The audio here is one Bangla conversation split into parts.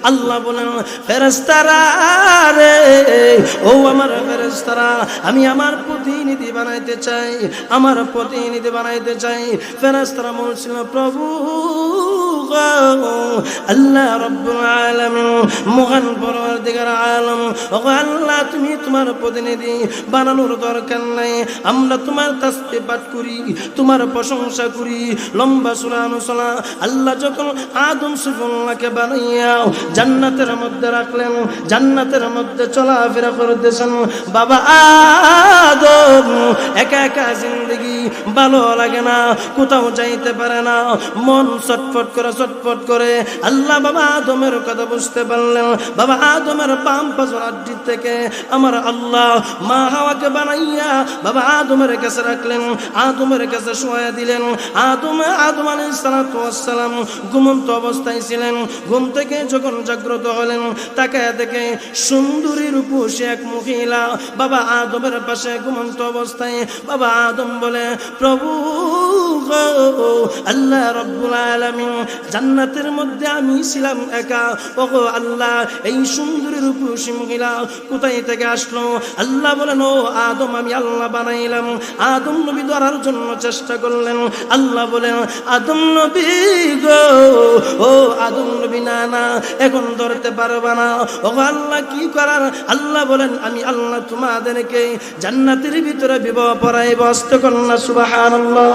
আল্লাহ বলেন ফেরেশতারা রে, ও আমার ফেরেশতারা, আমি আমার প্রতিনিধি বানাইতে চাই, আমার প্রতিনিধি বানাইতে চাই। ফেরেশতারা বলছিল প্রভু আল্লাহ রাব্বুল আলামিন, মহান পরওয়ারদিগার আলম, ওগো আল্লাহ তুমি তোমার প্রতিনিধি বানানোর দরকার নাই, আমরা তোমার তাসবিহ পাঠ করি, তোমার প্রশংসা করি, লম্বা সূরা অনুসলা। আল্লাহ যখন আদম সুফুল্লাহকে বানাইয়া জান্নাতের মধ্যে রাখলেন, জান্নাতের মধ্যে চলাফেরা করতেছেন, বাবা আদম একা একা জিন্দেগি ভালো লাগে না, কোথাও যাইতে পারে না, মন ছটফট করে। আল্লাহ বাবা আদমের কথা বুঝতে পারলেন। বাবা আদমের বাম পাশের হাড্ডি থেকে আমার আল্লাহ মা হাওয়াকে বানাইয়া বাবা আদমের কাছে রাখলেন, আদমের কাছে শোয়া দিলেন। আদম আলাইহিস সালাতু ওয়াস সালাম ঘুমন্ত অবস্থায় ছিলেন। ঘুম থেকে যখন জাগ্রত হলেন, তাকায় দেখে সুন্দরী রূপসী এক মহিলা বাবা আদমের পাশে ঘুমন্ত অবস্থায়। বাবা আদম বলে প্রভু আল্লাহ রাব্বুল আলামিন, জান্নাতের মধ্যে আমি ছিলাম একা, ওগো আল্লাহ এই সুন্দরী রূপসী মহিলা কোথায় থেকে আসলো? আল্লাহ বলেন ও আদম আমি আল্লাহ বানাইলাম। আদম নবী ধরার জন্য চেষ্টা করলেন। আল্লাহ বলেন আদম নবী গো, ও আদম নবী না না এখন ধরতে পারবা না। ওগো আল্লাহ কি করার? আল্লাহ বলেন আমি আল্লাহ তোমাদেরকে জান্নাতের ভিতরে বিবাহ পড়াইব। আস্তে কন্যা সুবহানাল্লাহ,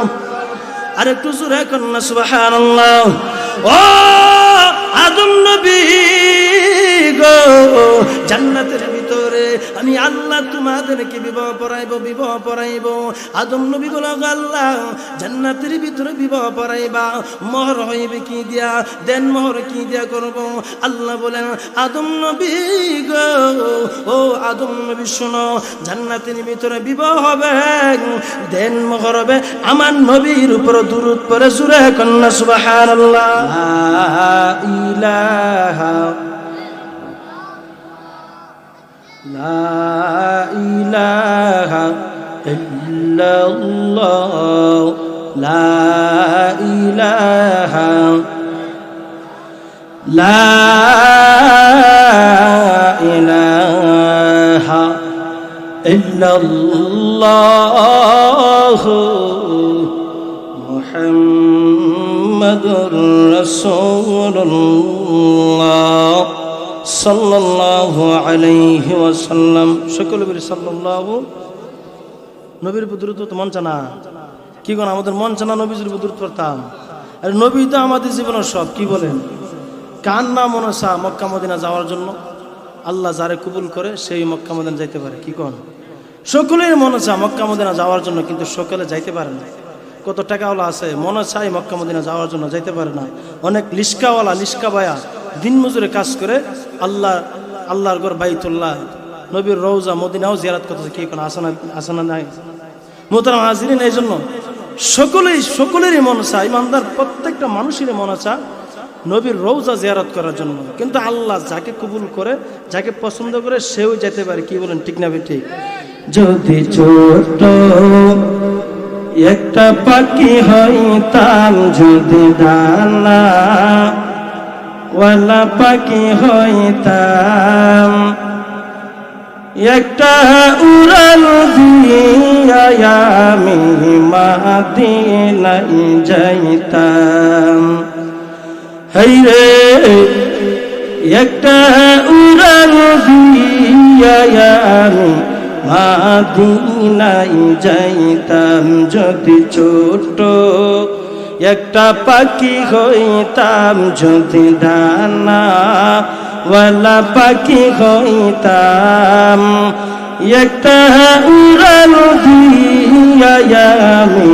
আর একটু জোরে কন্যা সুবহানাল্লাহ। ও আদম নবী গো, জান্নাতের ভিতরে আমি আল্লাহ তোমাদেরকে বিবাহ পড়াইব। আদম নবী বলে আল্লাহ জান্নাতের ভিতরে বিবাহ পড়াইবা, মোহর হইবে কি দিয়া? দেন মোহর কি দিয়া করব? আল্লাহ বলেন আদম নবী গো, ও আদম নবী শোনো, জান্নাতের ভিতরে বিবাহ হবে, দেন মোহর হবে আমার নবীর উপর দুরূদ পড়ে সূরা কন্যা সুবহানাল্লাহ। লা ইলাহা ইল্লাল্লাহ, লা ইলাহা, লা ইলাহা ইল্লাল্লাহ মুহাম্মাদুর রাসূলুল্লাহ সাল্লাল্লাহু আলাইহি ওয়াসাল্লাম। সকলে বলি সাল্লাল্লাহু। নবীর বুদরুদ তো মন চানা কি কোন আমাদের মন চানা নবীর বুদরুদ পড়তাম। আর নবী তো আমাদের জীবনের সব। কি বলেন? কার না মনে চা মক্কা মদিনা যাওয়ার জন্য? আল্লাহ যারে কবুল করে সেই মক্কা মদিনা যাইতে পারে। কি কোন? সকলের মনে চা মক্কা মদিনা যাওয়ার জন্য, কিন্তু সকলে যাইতে পারে না। কত টাকাওয়ালা আছে মনে চাই মক্কা মদিনা যাওয়ার জন্য, যাইতে পারে না। অনেক লিস্কাওয়ালা লিস্কা বায়া দিন মজুরে কাজ করে আল্লাহর ঘর বাইতুল্লাহ নবীর রওজা মদিনাও জিয়ারত করতেছে। কি কোনো আসানা নাই? মোহতারাম হাজিরিন, এই জন্য সকলেরই মন চায়, ইমানদার প্রত্যেকটা মানুষেরই মন চায় নবীর রওজা জিয়ারত করার জন্য। কিন্তু আল্লাহ যাকে কবুল করে, যাকে পছন্দ করে, সেও যেতে পারে। কি বলেন? ঠিক না ঠিক? যদি ছোট একটা পাখি হইতাম, যদি ডানা ওয়ালা পাখি হইতাম, একটা উড়াল দিয়া আমি মদিনায় যাইতাম। হাইরে একটা উড়াল দিয়া আমি মদিনায় যাইতাম। যদি ছোট একটা পাখি হইতাম, যদি ডানা ওয়ালা পাখি হইতাম, একটা উড়াল দিয়া আমি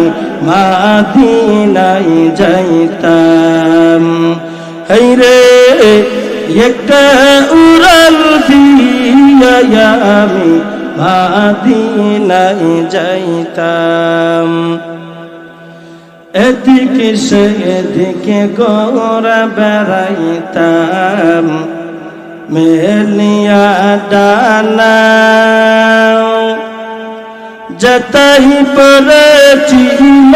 মদিনায় যাইতাম। হাইরে একটা উড়াল দিয়া আমি মদিনায় যাইতাম। এদিকে সেদিকে গোরা বেড়াইতাম, মেলিয়া ডানা যতই পড়েছিল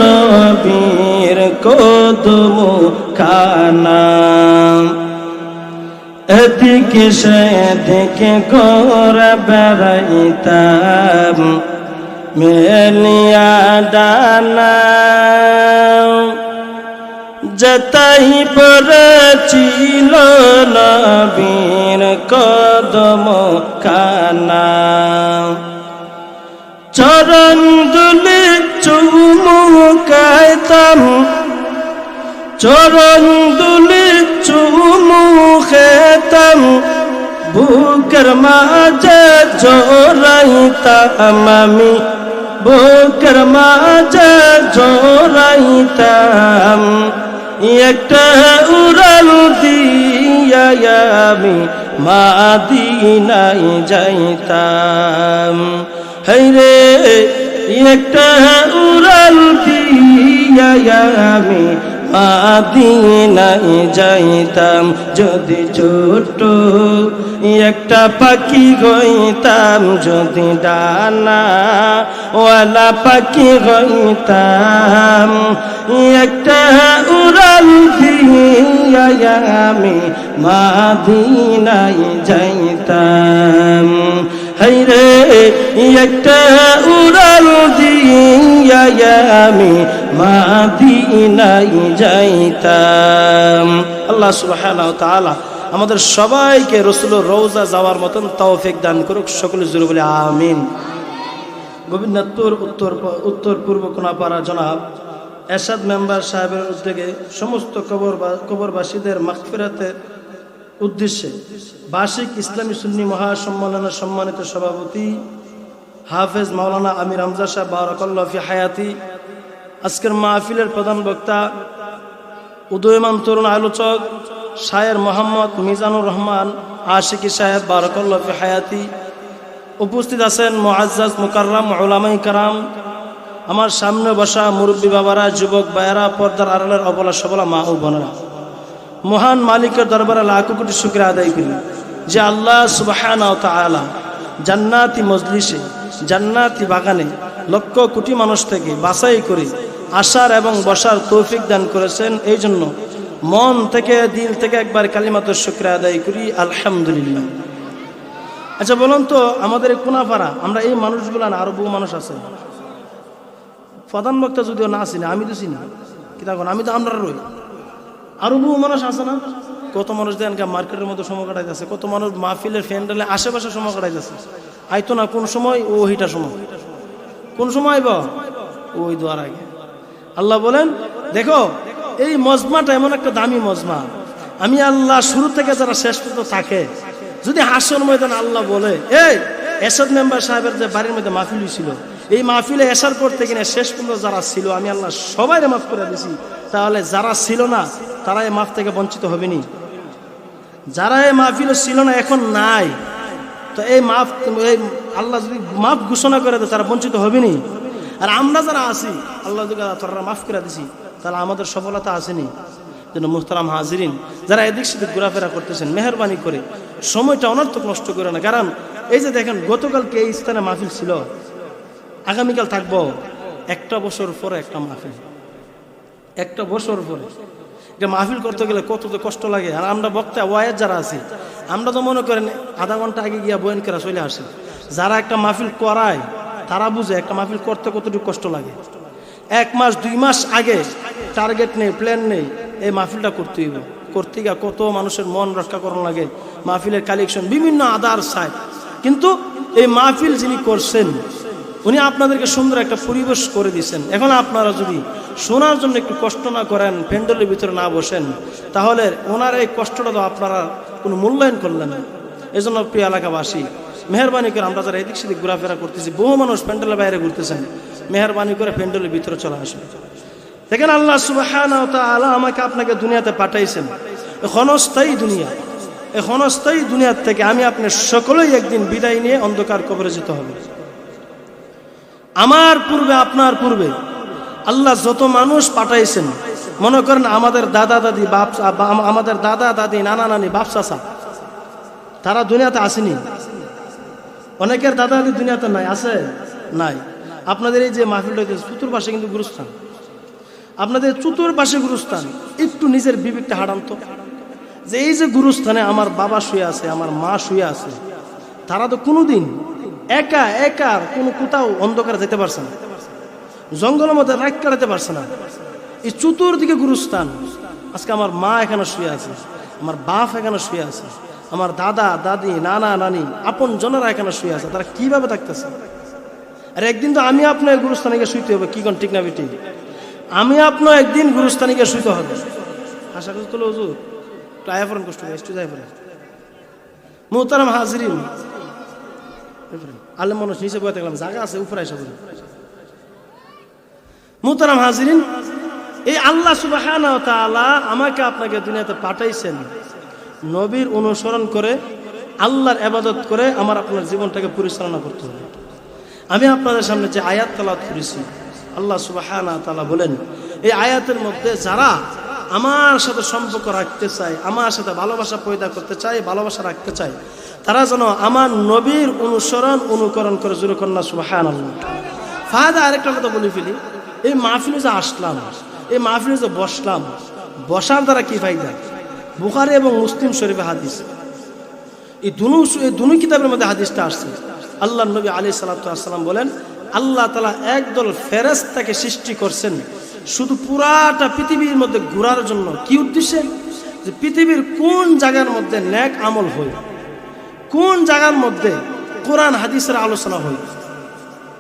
নবীর কদম খানা। এদিকে সেদিকে করে বেড়াইতাম মেলিয়া ডানা, যেতাই পড়েছিল নবীর কদম খানা। চরণ দুলি চুমু খাইতাম, চরণ দুলি চুমু খেতাম, বুকের মাঝে জড়াইতাম আমি, বুকের মাঝে জড়াইতাম। একটা উড়াল দিয়া আমি মাদিনায় যাইতাম। হায়রে একটা উড়াল দিয়া আমি মাদিনায় যাইতাম। যদি ছোট একটা পাখি হইতাম, যদি ডানা ওয়ালা পাখি হইতাম, একটা উড়াল দিয়া আমি মাদিনায় যাইতাম। হায়রে একটা উড়াল দিয়া আমি মাদিনায় যাইতাম। আল্লাহ সুবহানাহু ওয়া তাআলা আমাদের সবাইকে রাসূলের রওজা যাওয়ার মতন তৌফিক দান করুক। সকলে জোরে বলে আমিন। গোবিন্দপুর উত্তর পূর্ব কোনাপাড়া জনাব এরশাদ মেম্বার সাহেবের উদ্যোগে সমস্ত কবরবাসীদের মাগফিরাতের উদ্দেশ্যে বার্ষিক ইসলামী সুন্নি মহাসম্মেলনের সম্মানিত সভাপতি হাফেজ মাওলানা আমির হামজা সাহেব বারাকাল্লাহু ফি হায়াতি, আজকের মাহফিলের প্রধান বক্তা উদয়মান তরুণ আলোচক শায়ের মোহাম্মদ মিজানুর রহমান আশিকি সাহেব বারাকাল্লাহু ফি হায়াতি, উপস্থিত আছেন মুআজ্জাজ মুকাররম উলামায়ে কেরাম, আমার সামনে বসা মুরব্বী বাবারা, যুবক ভাইয়েরা, পর্দার আড়ালের অবলা সবলা মা ও বোনেরা, মহান মালিকের দরবারে লাখো কোটি শুকরিয়া আদায় করি যে আল্লাহ সুবহানাহু ওয়া তাআলা জান্নাতি মজলিসে, জান্নাতি বাগানে লক্ষ কোটি মানুষ থেকে বাছাই করে আসার এবং বসার তৌফিক দান করেছেন। এই জন্য মন থেকে দিল থেকে একবার কালিমাতুশ শুকরিয়া আদায় করি আলহামদুলিল্লাহ। আচ্ছা বলুন তো, আমাদের এই কোনাপাড়া আমরা এই মানুষগুলো না আরো বহু মানুষ আছে, প্রধান বক্তা যদিও না চিনি, আমি তো চিনি কি তখন, আমি তো আমরা রই, আরো বহু মানুষ আছে না? কত মানুষ দেন মার্কেটের মধ্যে সময় কাটাইতেছে, কত মানুষ মাহফিলের ফ্যান্ডেলে আশেপাশে সময় কাটাইতেছে। আইতো না কোন সময় ও হিটা সময়, কোন সময় আইব ওই দোয়ার আগে। আল্লাহ বলেন দেখো এই মজমাটা এমন একটা দামি মজমা, আমি আল্লাহ শুরু থেকে যারা শেষ পর্যন্ত থাকে, যদি হাসর ময়দান আল্লাহ বলে এই এরশাদ মেম্বার সাহেবের যে বাড়ির মধ্যে মাহফিল ছিল, এই মাহফিলে এসার পর থেকে শেষ পর্যন্ত যারা ছিল আমি আল্লাহ সবাইরে মাফ করে দিছি, তাহলে যারা ছিল না তারা এই মাফ থেকে বঞ্চিত হবেনি? যারা এই মাহফিলে ছিল না এখন নাই, তো এই মাফ এই আল্লাহ যদি মাফ ঘোষণা করে দেয় তারা বঞ্চিত হবেনি? আর আমরা যারা আছি আল্লাহ যদি তারা মাফ করে দিছি তাহলে আমাদের সফলতা আসেনি? যেন মুহতারাম হাজিরিন, যারা এদিক সেদিক ঘোরাফেরা করতেছেন মেহরবানি করে সময়টা অনর্থক নষ্ট করে না। কারণ এই যে দেখেন গতকালকে এই স্থানে মাহফিল ছিল, আগামীকাল থাকবো, একটা বছর পরে একটা মাহফিল, একটা বছর পরে এটা মাহফিল করতে গেলে কত তো কষ্ট লাগে। আর আমরা বক্তা ওয়াইজ যারা আছি আমরা তো মনে করেন আধা ঘন্টা আগে গিয়া বয়ান করা চলে আসে, যারা একটা মাহফিল করায় তারা বুঝে একটা মাহফিল করতে কতটুকু কষ্ট লাগে। 1 মাস 2 মাস আগে টার্গেট নেই, প্ল্যান নেই, এই মাহফিলটা করতে হইব, করতে গিয়ে কত মানুষের মন রক্ষা করানো লাগে, মাহফিলের কালেকশন বিভিন্ন আদার সাইড। কিন্তু এই মাহফিল যিনি করছেন উনি আপনাদেরকে সুন্দর একটা পরিবেশ করে দিয়েছেন। এখন আপনারা যদি শোনার জন্য একটু কষ্ট না করেন, প্যান্ডেলের ভিতরে না বসেন, তাহলে ওনার এই কষ্টটা তো আপনারা কোনো মূল্যায়ন করলেন না। এই জন্য প্রিয় এলাকাবাসী মেহরবানি করে আমরা যারা এদিক সেদিক ঘোরাফেরা করতেছি, বহু মানুষ প্যান্ডেলের বাইরে ঘুরতেছেন, মেহরবানি করে প্যান্ডেলের ভিতরে চলে আসবে। দেখেন আল্লাহ সুবহানাহু ওয়া তাআলা আমাকে আপনাকে দুনিয়াতে পাঠাইছেন, ক্ষণস্থায়ী দুনিয়া, এই ক্ষণস্থায়ী দুনিয়ার থেকে আমি আপনি সকলেই একদিন বিদায় নিয়ে অন্ধকার কবরে যেতে হবে। আমার পূর্বে আপনার পূর্বে আল্লাহ যত মানুষ পাঠাইছেন, মনে করেন আমাদের দাদা দাদি বাপ, আমাদের দাদা দাদি নানা নানি বাপ চাচা, তারা দুনিয়াতে আসেনি। অনেকের দাদা দাদি দুনিয়াতে নাই, আছে নাই? আপনাদের এই যে মাহফিলটা চতুর্পাশে কিন্তু গুরুস্থান, আপনাদের চতুর্পাশে গুরুস্থান, একটু নিজের বিবেকটা হারান তো। যে এই যে গুরুস্থানে আমার বাবা শুয়ে আছে, আমার মা শুয়ে আছে, তারা তো কোনোদিন একা একা কোনো কোথাও অন্ধকারে যেতে পারছে না, জঙ্গলের মধ্যে রাত কাটাতে পারছে না। এই চতুর্দিকে গুরুস্থান। আজকে আমার মা এখানে শুয়ে আছে, আমার বাপ এখানে শুয়ে আছে, আমার দাদা দাদি নানা নানি আপন জনেরা এখানে শুয়ে আছে, তারা কিভাবে থাকতেছে? আর একদিন তো আমি আপনার গুরুস্থানে গিয়ে শুইতে হবে, কি কোন ঠিক না বেটি? আমি আপনার একদিন গুরুস্থানে গিয়ে শুইতে হবে। আশা করছি তো হুজুর টায়া ফোন কষ্ট একটু যাই পড়ে মোহতারাম হাজরিন, আলে মানুষ নিচে বয়ে থাকলাম, জায়গা আছে উপরে এসে বলে। মোহতারাম হাজরিন, এই আল্লাহ সুবহানাহু ওয়া তাআলা আমাকে আপনাকে দুনিয়াতে পাঠাইছেন নবীর অনুসরণ করে, আল্লাহর ইবাদত করে আমার আপনার জীবনটাকে পরিচালনা করতে হবে। আমি আপনাদের সামনে যে আয়াত তেলাওয়াত করেছি, আল্লাহ সুবহানাহু ওয়া তাআলা বলেন, এই আয়াতের মধ্যে যারা আমার সাথে সম্পর্ক রাখতে চায়, আমার সাথে ভালোবাসা পয়দা করতে চায়, ভালোবাসা রাখতে চায়, তারা যেন আমার নবীর অনুকরণ করে। জোরে কন্যা সুবহানাল্লাহ। ফায়দা আরেকটা কথা বলে ফেলি, এই মাহফিলে যে আসলাম, এই মাহফিলে যে বসলাম, বসার দ্বারা কি ফায়দা? বুখারী এবং মুসলিম শরীফে হাদিস, এই দুনো কিতাবের মধ্যে হাদিসটা আসছে। আল্লাহ নবী আলাইহিস সালাতু ওয়াস সালাম বলেন, আল্লাহ তাআলা একদল ফেরেশতাকে সৃষ্টি করছেন শুধু পুরাটা পৃথিবীর মধ্যে ঘোরার জন্য। কি উদ্দেশ্যে? যে পৃথিবীর কোন জায়গার মধ্যে নেক আমল হয়, কোন জায়গার মধ্যে কোরআন হাদিসের আলোচনা হয়।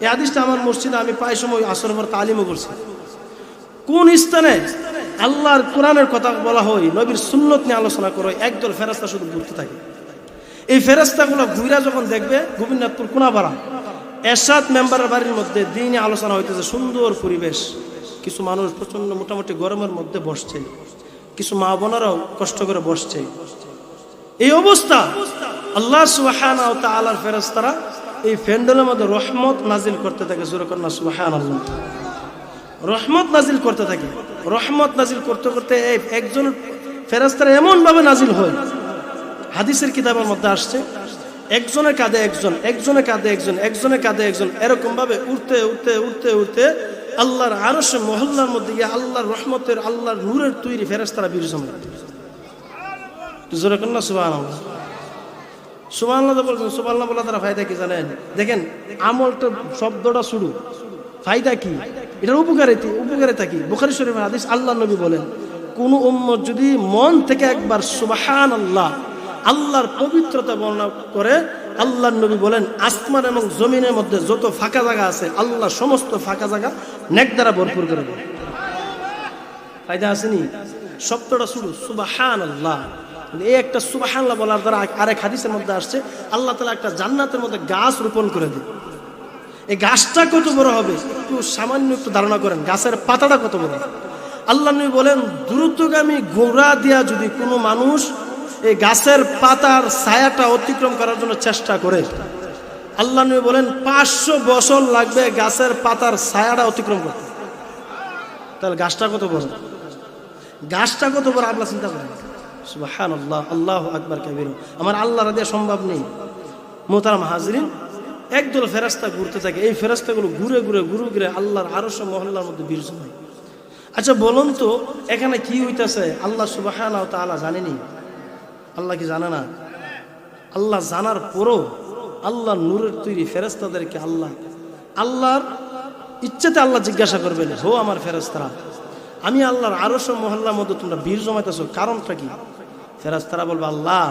এই হাদিসটা আমার মসজিদে আমি প্রায় সময় আসরের পর তালিমও করছি। কোন স্থানে আল্লাহর কোরআনের কথা বলা হয়, নবীর সুন্নত নিয়ে আলোচনা করো, একদল ফেরেশতা শুধু ঘুরতে থাকে। এই ফেরেশতাগুলো ঘুরা যখন দেখবে গোবিন্দপুর কোনাপাড়া এরশাদ মেম্বারের বাড়ির মধ্যে দিনে আলোচনা হইতেছে, সুন্দর পরিবেশ, কিছু মানুষ প্রচন্ড মোটামুটি গরমের মধ্যে বসছে, কিছু মা বোনেরাও কষ্ট করে বসছে। এই অবস্থা আল্লাহ সুবহানাহু ওয়া তাআলার ফেরেশতারা এই প্যান্ডেলের মধ্যে রহমত নাজিল করতে থাকে। জোরে কন্না সুবহানাল্লাহ। রহমত নাজিল করতে থাকে। রহমত নাজিল করতে করতে একজন ফেরেশতারা এমন ভাবে নাজিল হয়, হাদিসের কিতাবের মধ্যে আসছে, একজনের কাঁধে একজন, একজনের কাঁধে একজন, একজনের কাঁধে একজন, এরকম ভাবে উঠতে উঠতে উঠতে উঠতে আল্লাহর আরশে মহল্লার মধ্যে গিয়ে আল্লাহর রহমতের, আল্লাহর নূরের তৈরি ফেরেশতারা বিরাজমান। জোরে কন্না সুবহানাল্লাহ। সুবহানাল্লাহ বলছেন, সুবহানাল্লাহ বলা তারা ফায়দা কি জানেন? দেখেন আমলটা শব্দটা শুরু, ফায়দা কি? এটার উপকারিতা কি? বুখারী শরীফের হাদিস, আল্লাহ নবী বলেন, কোন উম্মত যদি মন থেকে একবার সুবহানাল্লাহ আল্লাহর পবিত্রতা বর্ণনা করে, আল্লাহর নবী বলেন আসমান এবং জমিনের মধ্যে যত ফাঁকা জায়গা আছে, আল্লাহ সমস্ত ফাঁকা জায়গা নেক দ্বারা ভরপুর করে দেবে। ফায়দা আসেনি? শব্দটা শুরু সুবহানাল্লাহ। এই একটা সুবহানাল্লাহ বলার দ্বারা আরেক হাদিসের মধ্যে আসছে, আল্লাহ তাআলা একটা জান্নাতের মধ্যে গাছ রোপণ করে দেয়। এই গাছটা কত বড় হবে একটু সামান্য একটু ধারণা করেন, গাছের পাতাটা কত বড়। আল্লাহ নবী বলেন, দ্রুতগামী ঘোড়া দিয়া যদি কোনো মানুষ এই গাছের পাতার ছায়াটা অতিক্রম করার জন্য চেষ্টা করে, আল্লাহ নবী বলেন 500 বছর লাগবে গাছের পাতার ছায়াটা অতিক্রম করতে। তাহলে গাছটা কত বড়, গাছটা কত বড় আপনারা চিন্তা করেন। সুবহানাল্লাহ, আল্লাহু আকবার কাবীর। আমার আল্লাহর দিয়ে সম্ভব নেই। মোহতারাম হাজরিন, একদল ফেরেশতা ঘুরতে থাকে, এই ফেরেশতাগুলো ঘুরে ঘুরে ঘুরে ঘুরে আল্লাহর আরশে মহল্লার মধ্যে বিরাজমান। আচ্ছা বলুন তো এখানে কি হইতাছে? আল্লাহ সুবহানাহু ওয়া তাআলা জানেনি? আল্লাহ কি জানে না? আল্লাহ জানার পরও আল্লাহ নূরের তৈরি ফেরেশতাদেরকে আল্লাহর ইচ্ছাতে আল্লাহ জিজ্ঞাসা করবেন, হো আমার ফেরেশতারা, আমি আল্লাহর আরশের মহল্লার মধ্যে তোমরা ভিড় জমাইতেছো, কারণটা কি? ফেরেশতারা বলবে, আল্লাহ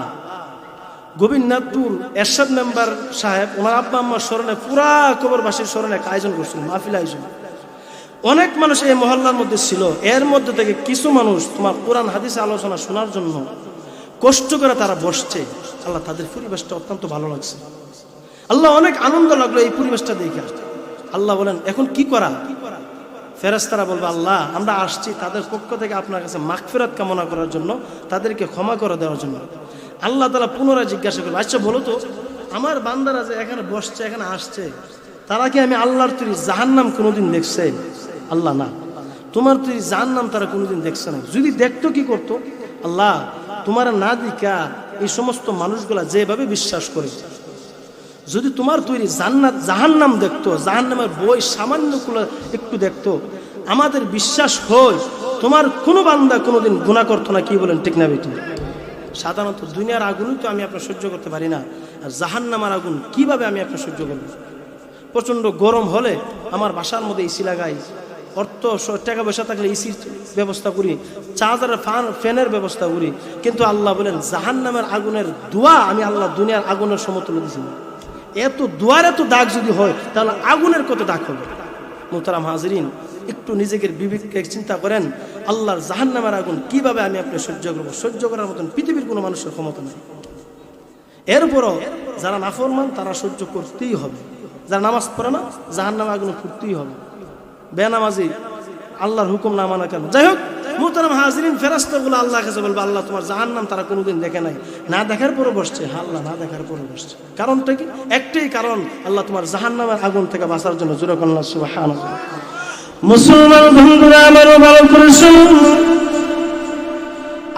গোবিন্দপুর এরশাদ মেম্বার সাহেব ওনার আব্বা আম্মার স্মরণে, পুরা কবরবাসীর স্মরণে এক আয়োজন করছিল, মাহফিল আয়োজন। অনেক মানুষ এই মহল্লার মধ্যে ছিল, এর মধ্যে থেকে কিছু মানুষ তোমার কোরআন হাদিস আলোচনা শোনার জন্য কষ্ট করে তারা বসছে। আল্লাহ তাদের পরিবেশটা অত্যন্ত ভালো লাগছে, আল্লাহ অনেক আনন্দ লাগলো এই পরিবেশটা দেখে। আল্লাহ বলেন এখন কি করা? ফেরেশতারা বলবে, আল্লাহ আমরা আসছি তাদের পক্ষ থেকে আপনার কাছে মাগফিরাত কামনা করার জন্য, তাদেরকে ক্ষমা করে দেওয়ার জন্য। আল্লাহ তাআলা পুনরায় জিজ্ঞাসা করবে, আচ্ছা বলো তো আমার বান্দারা যে এখানে বসছে, এখানে আসছে, তারা কি আমি আল্লাহর তৈরি জাহান্নাম কোনোদিন দেখছে? আল্লাহ না, তোমার তৈরি জাহান্নাম তারা কোনোদিন দেখছে না। যদি দেখতো কি করতো? আল্লাহ তোমার না দিকা এই সমস্ত মানুষগুলা যেভাবে বিশ্বাস করে, যদি তোমার তৈরি জান্নাত জাহান্নাম দেখতো, জাহান্নামের বই সামান্যগুলো একটু দেখতো, আমাদের বিশ্বাস হয় তোমার কোনো বান্দা কোনোদিন গুনাহ করতো না। কি বলেন ঠিক না বেটি? সাধারণত দুনিয়ার আগুনই তো আমি আপনার সহ্য করতে পারি না, আর জাহান্নামের আগুন কিভাবে আমি আপনার সহ্য করব? প্রচণ্ড গরম হলে আমার বাসার মধ্যে এসি লাগাই, অর্থ টাকা পয়সা থাকলে এসির ব্যবস্থা করি, চার্জারের ফ্যানের ব্যবস্থা করি, কিন্তু আল্লাহ বলেন জাহান্নামের আগুনের ধোঁয়া আমি আল্লাহ দুনিয়ার আগুনের সমতুল্য দিছি না। এত ধোঁয়ার এত দাগ যদি হয় তাহলে আগুনের কত দাগ হবে? মোহতারাম হাজরিন, একটু নিজেকে বিবেককে চিন্তা করেন, আল্লাহর জাহান্নামের আগুন কিভাবে আমি আপনি সহ্য করবো? সহ্য করার মতন পৃথিবীর কোনো মানুষের ক্ষমতা নেই। এরপরও যারা নাফরমান তারা সহ্য করতেই হবে, যারা নামাজ পড়ে না জাহান্নামের আগুনে ফুটতেই হবে। বেনামাজি আল্লাহর হুকুম না মানা কেন? যাই হোক মুহতারাম হাজরিন, ফেরেশতাগুলো আল্লাহর কাছে বলবে আল্লাহ তোমার জাহান্নাম তারা কোনোদিন দেখে নাই, না দেখার পরে বসছে। আল্লাহ না দেখার পরে বসছে, কারণটা কি? একটাই কারণ, আল্লাহ তোমার জাহান্নামের আগুন থেকে বাঁচার জন্য। জোরে বলেন সুবহানাল্লাহ। মুসলমান বন্ধুরা আমার ভালো করে শুনুন,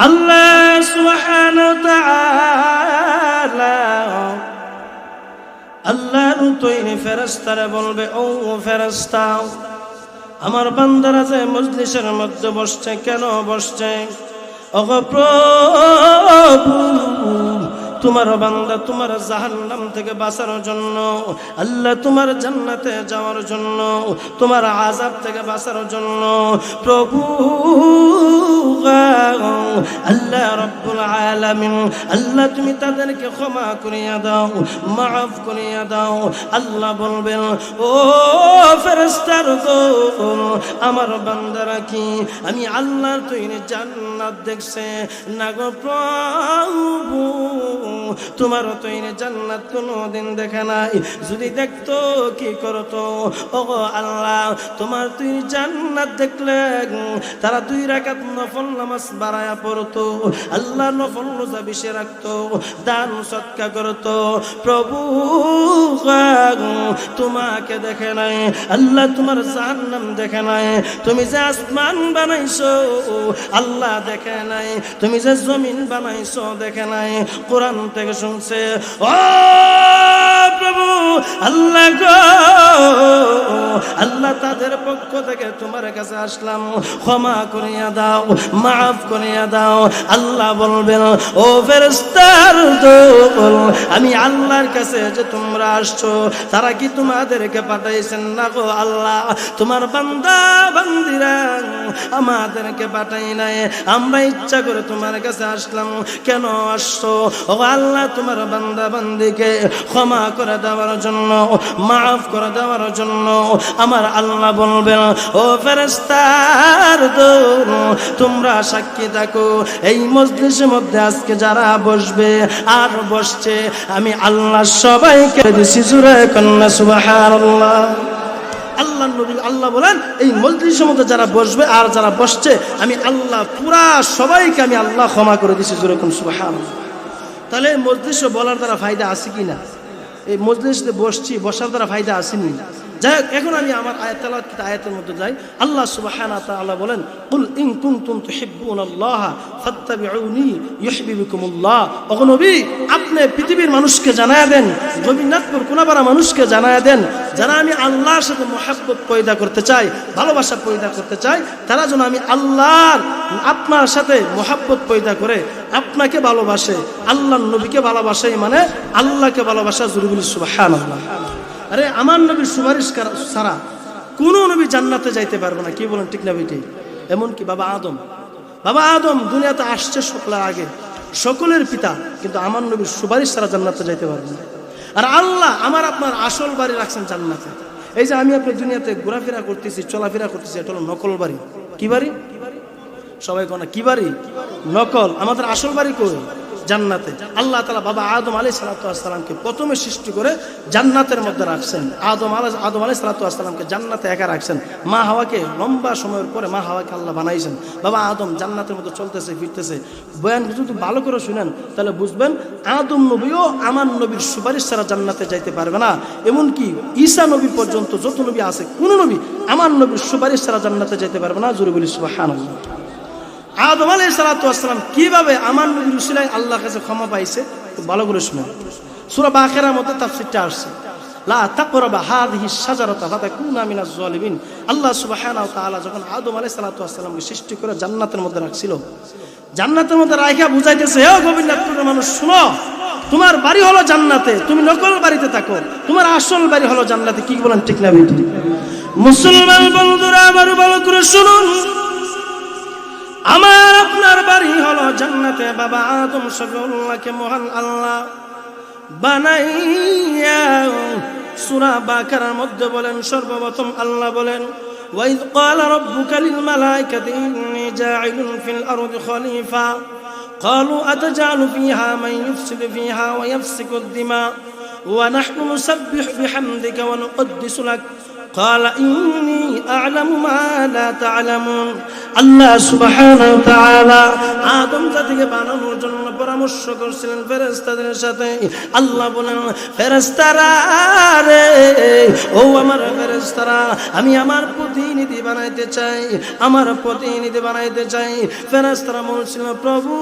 আল্লাহ সুবহানাহু ওয়া তাআলা আল্লাহর তৈরি ফেরেশতারা বলবে, ও ফেরেশতা, আমার বান্দারা যে মজলিসের মধ্যে বসছে, কেন বসছে? ওগো প্রভু, তোমার বান্দা তোমার জাহান্নাম থেকে বাঁচানোর জন্য, আল্লাহ তোমার জান্নাতে যাওয়ার জন্য, তোমার আযাব থেকে বাঁচানোর জন্য। প্রভু আল্লাহ রব্বুল আলামিন, আল্লাহ তুমি তাদেরকে ক্ষমা করিয়া দাও, মাফ করিয়া দাও। আল্লাহ বলবেন, ও ফেরেশতার দল, আমার বান্দারা কি আমি আল্লাহর তৈরি জান্নাত দেখছে না গো প্রভু? তোমার তৈরি জান্নাত কোনোদিন দেখে নাই, যদি দেখতো কি করতো? ওগো আল্লাহ, তোমার তৈরি জান্নাত দেখলে তারা 2 রাকাত নফল নামাজ বাড়ায়া পড়তো, আল্লাহ নফল রোজা বেশি রাখতো, দান সদকা করতো। প্রভু তোমাকে দেখে নাই, আল্লাহ তোমার জাহান্নাম দেখে নাই, তুমি যে আসমান বানাইছো আল্লাহ দেখে নাই, তুমি যে জমিন বানাইছো দেখে নাই। কোরআন থেকে শুনছে, ও প্রভু আল্লাহ গো, আল্লাহ তাদের পক্ষ থেকে তোমার কাছে আসলাম, ক্ষমা করিয়া দাও, মাফ করিয়া দাও। আল্লাহ বলবেন, ও ফেরেশতার দল, আমি আল্লাহর কাছে যে তোমরা আসছো তারা কি তোমাদেরকে পাঠাইছেন না গো আল্লাহ? তোমার বান্দা বান্দিরা আমাদেরকে পাঠাই নাই, আমরা ইচ্ছা করে তোমার কাছে আসলাম। কেন আসছো? ও আল্লাহ তোমার বান্দা বান্দিকে ক্ষমা করে দেওয়ার জন্য, মাফ করে দেওয়ার জন্য। আমার আল্লাহ বলবেন, ও ফেরেশতার দল, তোমরা সাক্ষী থাকো, এই মজলিসের মধ্যে আজকে যারা বসবে আর বসছে আমি আল্লাহ সবাইকে দিছি। জোরে কন্যা সুবহানাল্লাহ। আল্লাহ নবী আল্লাহ বলেন, এই মজলিসের মধ্যে যারা বসবে আর যারা বসছে আমি আল্লাহ পুরা সবাইকে আমি আল্লাহ ক্ষমা করে দিছি। জোরে কোন সুবহানাল্লাহ। তাহলে এই মজলিসে বলার দ্বারা ফায়দা আছে কি না? এই মজলিসে বসছি, বসার দ্বারা ফায়দা আসেনি। যাই হোক, এখন আমি আমার আয়াতের মধ্যে যাই। আল্লাহ সুবহানাহু ওয়া তাআলা বলেন, কুল ইন কুনতুম তুহিব্বুনাল্লাহ ফাত্তাবিউনি ইউহিব্বুকুমুল্লাহ। ও নবী, আপনি পৃথিবীর মানুষকে জানায়া দেন, গোবিন্দপুর কোনাপাড়া মানুষকে জানায়া দেন, যারা আমি আল্লাহর সাথে মহব্বত পয়দা করতে চাই, ভালোবাসা পয়দা করতে চাই, তারা যেন আমি আল্লাহর আপনার সাথে মহব্বত পয়দা করে আপনাকে ভালোবাসে, আল্লাহর নবীকে ভালোবাসে, মানে আল্লাহকে ভালোবাসা। জোরে বলি সুবহানাল্লাহ। আরে আমার নবীর সুপারিশ ছাড়া কোনো নবী জান্নাতে যাইতে পারবে না। কি বলেন, ঠিক না বেটি? এমনকি বাবা আদম দুনিয়াতে আসছে সকলের আগে, সকলের পিতা, কিন্তু আমার নবীর সুপারিশ ছাড়া জান্নাতে যাইতে পারবে না। আর আল্লাহ আমার আপনার আসল বাড়ি রাখছেন জান্নাতে। এই যে আমি আপনি দুনিয়াতে ঘোরাফেরা করতেছি, চলাফেরা করতেছি, এটা হলো নকল বাড়ি। কি বাড়ি? সবাই কোন কি বাড়ি? নকল। আমাদের আসল বাড়ি কই? জান্নাতে। আল্লাহ তাআলা বাবা আদম আলাইহিস সালাতু ওয়াস সালামকে প্রথমে সৃষ্টি করে জান্নাতের মধ্যে রাখছেন। আদম আলাইহিস সালাতু ওয়াস সালামকে জান্নাতে একা রাখছেন। মা হাওয়াকে লম্বা সময়ের পরে মা হাওয়াকে আল্লাহ বানাইছেন। বাবা আদম জান্নাতের মধ্যে চলতেছে ফিরতেছে। বয়ান যদি ভালো করে শুনেন তাহলে বুঝবেন আদম নবীও আমার নবীর সুপারিশ ছাড়া জান্নাতে যাইতে পারবে না। এমনকি ঈসা নবী পর্যন্ত যত নবী আছে কোন নবী আমার নবীর সুপারিশ ছাড়া জান্নাতে যেতে পারবে না। জোরে বলি সুবহানাল্লাহ। আদম আলাইহিস সালাতু ওয়াস সালাম কিভাবে আমার নবীর উসিলায় আল্লাহর কাছে ক্ষমা পাইছে ভালো করে শুনুন। সূরা বাকারার মধ্যে তাফসীরটা আসছে। লা তাকরাবা হাযিহি শাজারাতা ফাতাকুনা মিনাজ জালিমিন। আল্লাহ সুবহানাহু ওয়া তাআলা যখন আদম আলাইহিস সালাতু ওয়াস সালামকে সৃষ্টি করে জান্নাতের মধ্যে রাখছিল, জান্নাতের মধ্যে রাখা বুঝাইতেছে, হে গোবিন্দপুরের মানুষ শুনো, তোমার বাড়ি হলো জান্নাতে, তুমি নকল বাড়িতে থাকো, তোমার আসল বাড়ি হলো জান্নাতে। কি বলেন ঠিক না বেটি? মুসলমান বন্ধুরা আমার ভালো করে শুনুন, আমার আপনার বাড়ি হলো জান্নাতে। বাবা আদম শফিউল্লাহকে মহান আল্লাহ বানাইয়া সূরা বাকারার মধ্যে বলেন, সর্বপ্রথম আল্লাহ বলেন, وَإِذْ قَالَ رَبُّكَ لِلْمَلَائِكَةِ إِنِّي جَاعِلٌ فِي الْأَرْضِ خَلِيفَةً قَالُوا أَتَجْعَلُ فِيهَا مَن يُفْسِدُ فِيهَا وَيَسْفِكُ الدِّمَاءَ وَنَحْنُ نُسَبِّحُ بِحَمْدِكَ وَنُقَدِّسُ لَكَ قال إني أعلم ما لا تعلمون। আল্লাহ সুবহানাহু ওয়া তাআলা আদম জাতিকে বানানোর জন্য পরামর্শ করছিলেন ফেরেশতাদের সাথে। আল্লাহ বলেন, ফেরেশতারা রে, ও আমার ফেরেশতারা, আমি আমার প্রতিনিধি বানাইতে চাই, আমার প্রতিনিধি বানাইতে চাই। ফেরেশতারা বলছিল, প্রভু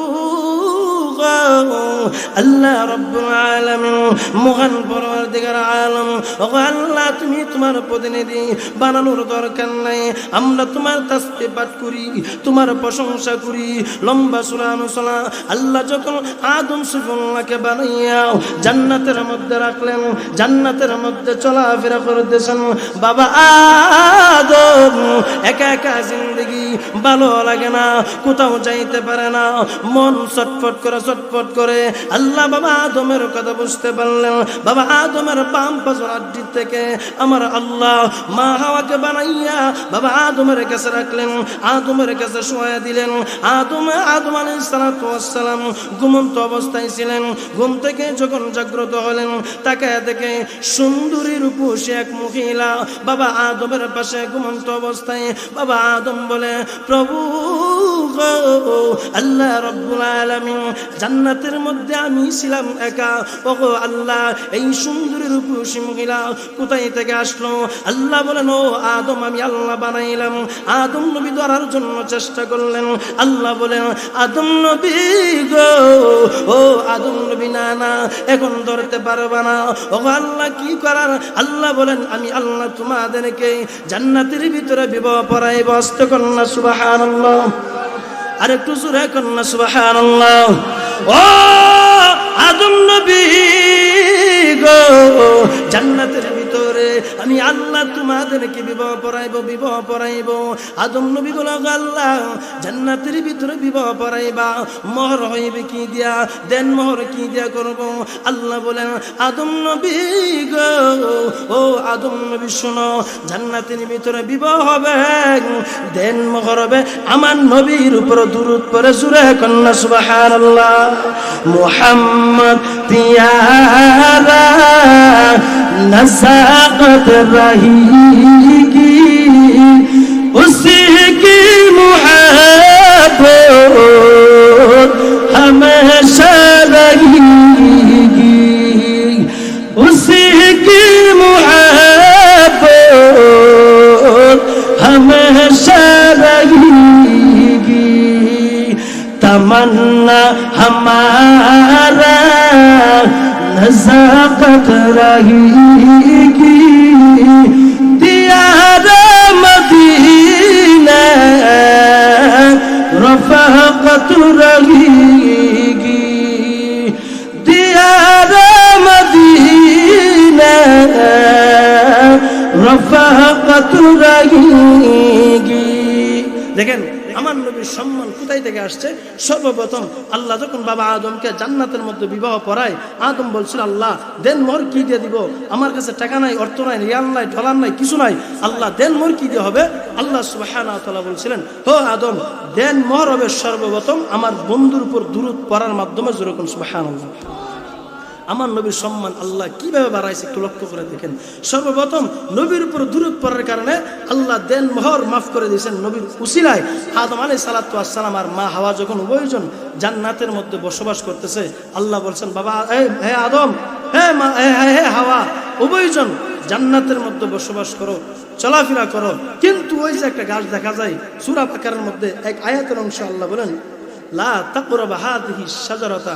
আল্লাহ রাব্বুল আলামিন, মহান পরওয়ারদিগার আলম, ও আল্লাহ তুমি তোমার প্রতিনিধি বানানোর দরকার নাই, আমরা তোমার তাসবিহ পাঠ করি, তোমার প্রশংসা করি, লম্বা সূরা অনুসলা। আল্লাহ যখন আদম শফিউল্লাহকে বানাইয়া জান্নাতের মধ্যে রাখলেন, জান্নাতের মধ্যে চলাফেরা করতেছেন, বাবা আদম একা একা জিন্দেগি ভালো লাগে না, কোথাও যাইতে পারে না, মন ছটফট করে ছটফট করে। আল্লাহ বাবা আদমের কথা বুঝতে পারলেন। বাবা আদমের বাম পাশের আড্ডি থেকে আমার আল্লাহ মা হাওয়াকে বানাইয়া বাবা আদমের কাছে রাখলেন, আদমের কাছে শোয়া দিলেন। আদম আলাইহিস সালাতু ওয়াস সালাম ঘুমন্ত অবস্থায় ছিলেন। ঘুম থেকে যখন জাগ্রত হলেন, তাকায় দেখে সুন্দরী রূপসী এক মহিলা বাবা আদমের পাশে ঘুমন্ত অবস্থায়। বাবা আদম বলে, প্রভু আল্লাহ রাব্বুল আলামিন, জান্নাতের মধ্যে আমি ছিলাম একা, ওগো আল্লাহ এই সুন্দরী রূপসী মহিলা কোথায় থেকে আসলো? আল্লাহ বলেন, ও আদম আমি আল্লাহ বানাইলাম। আদম নবী ধরার জন্য চেষ্টা করলেন। আল্লাহ বলেন, আদম নবী গো, ও আদম নবী না না, এখন ধরতে পারবা না। ও আল্লাহ কি করার? আল্লাহ বলেন, আমি আল্লাহ তোমাদেরকে জান্নাতের ভিতরে বিবাহ পড়াইব। আস্তে কন্যা সুবহানাল্লাহ, আর একটু জোরে কন্যা সুবহানাল্লাহ। ও আদম নবী গো, জান্নাতের ভিতরে আমি আল্লাহ তোমাদেরকে বিবাহ পড়াইব, বিবাহ পড়াইব। আদম নবী বলে, আল্লাহ জান্নাতের ভিতরে বিবাহ পড়াইবা, মোহর হইবে কি দিয়া? দেন মোহর কি দিয়া করব? আল্লাহ বলেন, আদম নবী গো, ও আদম নবী শোনো, জান্নাতের ভিতরে বিবাহ হবে, দেন মোহর হবে আমার নবীর উপর দুরূদ পড়ে জোরে কন্যা সুবহানাল্লাহ। মুহাম্মদ পিয়ারা नज़ाकत रहेगी, उसी की मुहब्बत हमेशा रहेगी, उसी की मुहब्बत हमेशा रहेगी। तमन्ना हमारा नज़ाकत रहेगी, दियार मदीना रफ़ाक़त रहेगी, दियार मदीना रफ़ाक़त रहेगी। দেখেন আমার নবীর সম্মান কোথায় থেকে আসছে? সর্বপ্রথম আল্লাহ যখন বাবা আদমকে জান্নাতের মধ্যে বিবাহ পড়ায়, আদম বলছিল, আল্লাহ দেন মোহর কি দিয়ে দিব? আমার কাছে টাকা নাই, অর্থ নাই, রিয়াল নাই, ডলার নাই, কিছু নাই, আল্লাহ দেন মোহর কি দিয়ে হবে? আল্লাহ সুবহানাহু ওয়া তাআলা বলছিলেন, ও আদম দেন মোহর হবে সর্বপ্রথম আমার বন্ধুর উপর দুরূদ পড়ার মাধ্যমে। যেরকম সুবহানাল্লাহ, আমার নবীর সম্মান আল্লাহ কিভাবে বাড়াইছে একটু লক্ষ্য করে দেখেন। সর্বপ্রথম নবীর উপর দুরূদ পড়ার কারণে আল্লাহ দেন মোহর মাফ করে দিয়েছেন নবীর উসিলায়। আদম আলাইহিস সালাতু ওয়াস সালাম আর মা হাওয়া যখন উভয়জন জান্নাতের মধ্যে বসবাস করতেছে, আল্লাহ বলছেন, বাবা হে আদম, হে মা, হে হাওয়া, উভয়জন জান্নাতের মধ্যে বসবাস করো, চলাফেরা করো। কিন্তু ওই যে একটা গাছ দেখা যায় সূরা বাকারার মধ্যে এক আয়াতের অংশ, আল্লাহ বলেন, লা তাকরাবা হাযিহি শাজারাতা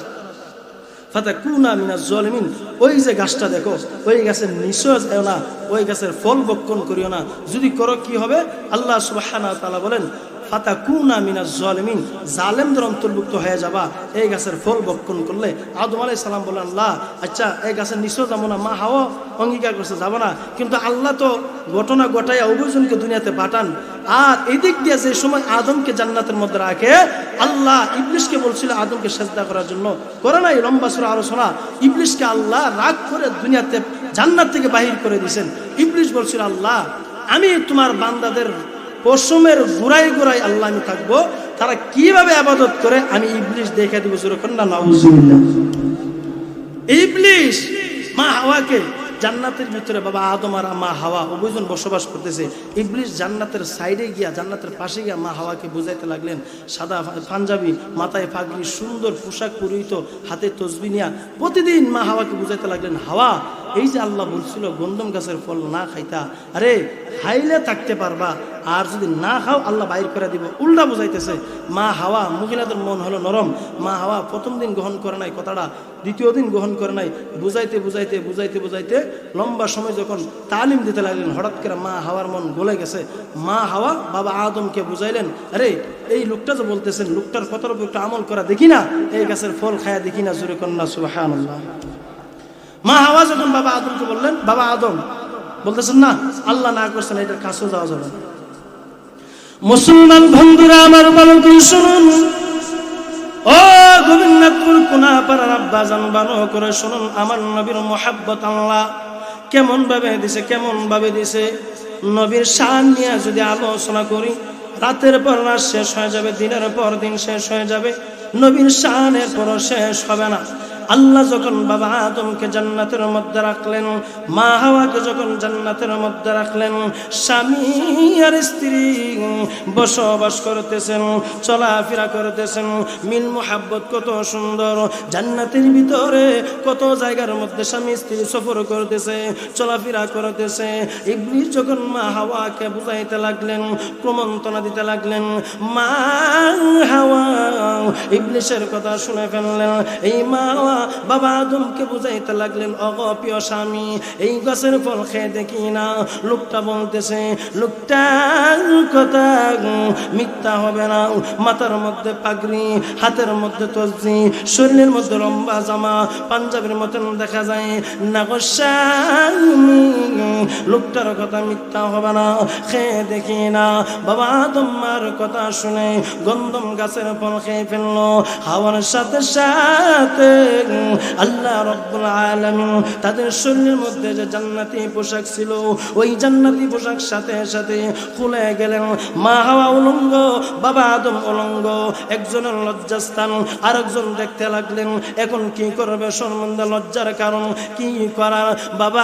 ফাতাকুনা মিনাজ জালিমিন। ওই যে গাছটা দেখো, ওই গাছের নিচে যাও না, ওই গাছের ফল ভক্ষণ করিও না। যদি করো কি হবে? আল্লাহ সুবহানাহু ওয়া তাআলা বলেন ফাতাকুনা মিনাজ জালিমিন, জালেমদের অন্তর্ভুক্ত হয়ে যাবা এই গাছের ফল ভক্ষণ করলে। আদম আলাইহিস সালাম বলেন আল্লাহ আচ্ছা এই গাছের নিচে যাবো না, মা হাওয়া অঙ্গীকার করছে যাবো না, কিন্তু আল্লাহ তো ঘটনা ঘটাইয়া উভয়জনকে দুনিয়াতে পাঠান। আর এদিক দিয়ে যে সময় আদমকে জান্নাতের মধ্যে রাখে, আল্লাহ ইবলিসকে বলছিল আদমকে সেজদা করার জন্য, করে নাই? লম্বা সূরা আলোচনা। ইবলিসকে আল্লাহ রাগ করে দুনিয়াতে জান্নাত থেকে বাহির করে দিয়েছেন। ইবলিস বলছিল আল্লাহ আমি তোমার বান্দাদের পশমের গোড়ায় গোড়ায় আল্লাহ আমি থাকবো, তারা কিভাবে ইবাদত করে আমি ইবলিস দেখে দিব। যখন না নাউজুবিল্লাহ। ইবলিস মা হাওয়াকে জান্নাতের ভিতরে, বাবা আদম আর মা হাওয়া উভয়জন বসবাস করতেছে। ইবলিস জান্নাতের সাইডে গিয়া, জান্নাতের পাশে গিয়া মা হাওয়াকে বুঝাইতে লাগলেন, সাদা পাঞ্জাবি, মাথায় পাগড়ি, সুন্দর পোশাক পরিহিত, হাতে তসবিহ নিয়া প্রতিদিন মা হাওয়াকে বুঝাইতে লাগলেন, হাওয়া এই যে আল্লাহ বলছিল গন্ধম গাছের ফল না খাইতা, আরে খাইলে থাকতে পারবা, আর যদি না খাও আল্লাহ বাইর করে দিব। উল্টা বুঝাইতেছে। মা হাওয়া, মহিলাদের মন হলো নরম, মা হাওয়া প্রথম দিন গ্রহণ করে নাই কথাটা, দ্বিতীয় দিন গ্রহণ করে নাই। বুঝাইতে বুঝাইতে বুঝাইতে বুঝাইতে লম্বা সময় যখন তালিম দিতে লাগলেন, হঠাৎ করে মা হাওয়ার মন গলে গেছে। মা হাওয়া বাবা আদমকে বুঝাইলেন, আরে এই লোকটা যে বলতেছেন, লোকটার কথার উপর একটু আমল করা দেখি না, এই গাছের ফল খায়া দেখি না। জোরে কন্যা সুবহানাল্লাহ। মা হাওয়া যখন বাবা আদমকে বললেন, বাবা আদম বলতেছেন না আল্লাহ না করছেন, এটার কাছেও যাওয়া যাবে না। মুসলমান বন্ধুরা আমার ভালো করে শুনুন, ও গোবিন্দপুর কোনাপাড়ার আব্বাজান ভালো করে শুনুন, আমার নবীর মুহাব্বত আল্লাহ কেমন ভাবে দিছে, কেমন ভাবে দিছে। নবীর শান নিয়ে যদি আলোচনা করি, রাতের পর রাত শেষ হয়ে যাবে, দিনের পর দিন শেষ হয়ে যাবে, নবীর শানের পর শেষ হবে না। আল্লাহ যখন বাবা আদমকে জান্নাতের মধ্যে রাখলেন, মা হাওয়াকে যখন জান্নাতের মধ্যে রাখলেন, স্বামী আর স্ত্রী বসবাস করতেছেন, চলাফেরা করতেছেন, মিল মুহাব্বত কত সুন্দর। জান্নাতের ভিতরে কত জায়গার মধ্যে স্বামী স্ত্রী সফর করতেছে, চলাফেরা করতেছে। ইবলিস যখন মা হাওয়াকে বুঝাইতে লাগলেন, প্রমন্ত্রণা দিতে লাগলেন, মা হাওয়া ইবলিসের কথা শুনে ফেললেন। এই মা হাওয়া বাবা আদমকে বুঝাইতে লাগলেন, ওগো প্রিয় স্বামী এই গাছের ফল খেয়ে দেখি না। লোকটা বলতেছে, লোকটার কথা মিথ্যা হবে না। মাথার মধ্যে পাগড়ি, হাতের মধ্যে তসবি, শরীরের মধ্যে লম্বা জামা, পাঞ্জাবের মতন দেখা যায় না গো স্বামী, লোকটার কথা মিথ্যা হবে না, খেয়ে দেখি না। বাবা আদম মার কথা শুনে গন্ধম গাছের ফল খেয়ে ফেললো। হাওয়ার সাথে সাথে আল্লাহ রাব্বুল আলামিন তাদের শরীরের মধ্যে যে জান্নাতি পোশাক ছিল, ওই জান্নাতি পোশাক সাথে সাথে খুলে গেলেন। মা হাওয়া উলঙ্গ, বাবা আদম উলঙ্গ, একজনের লজ্জাস্থান আরেকজন দেখতে লাগলেন। এখন কি করবে? শর্মিন্দা, লজ্জার কারণ কি করার? বাবা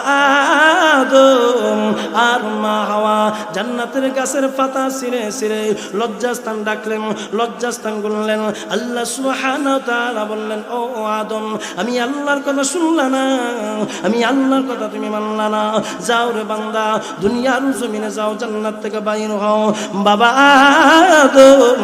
আদম আর মা হাওয়া জান্নাতের গাছের পাতা ছিঁড়ে ছিঁড়ে লজ্জাস্থান ডাকলেন, লজ্জাস্থান গুনলেন। আল্লাহ সুবহানাহু ওয়া তাআলা বললেন, ও আদম আমি আল্লাহর কথা শুনলা না, আমি আল্লাহর কথা তুমি মানলা না, যাও রে বান্দা দুনিয়ার জমিনে যাও, জান্নাত থেকে বাইর হও। বাবা আদম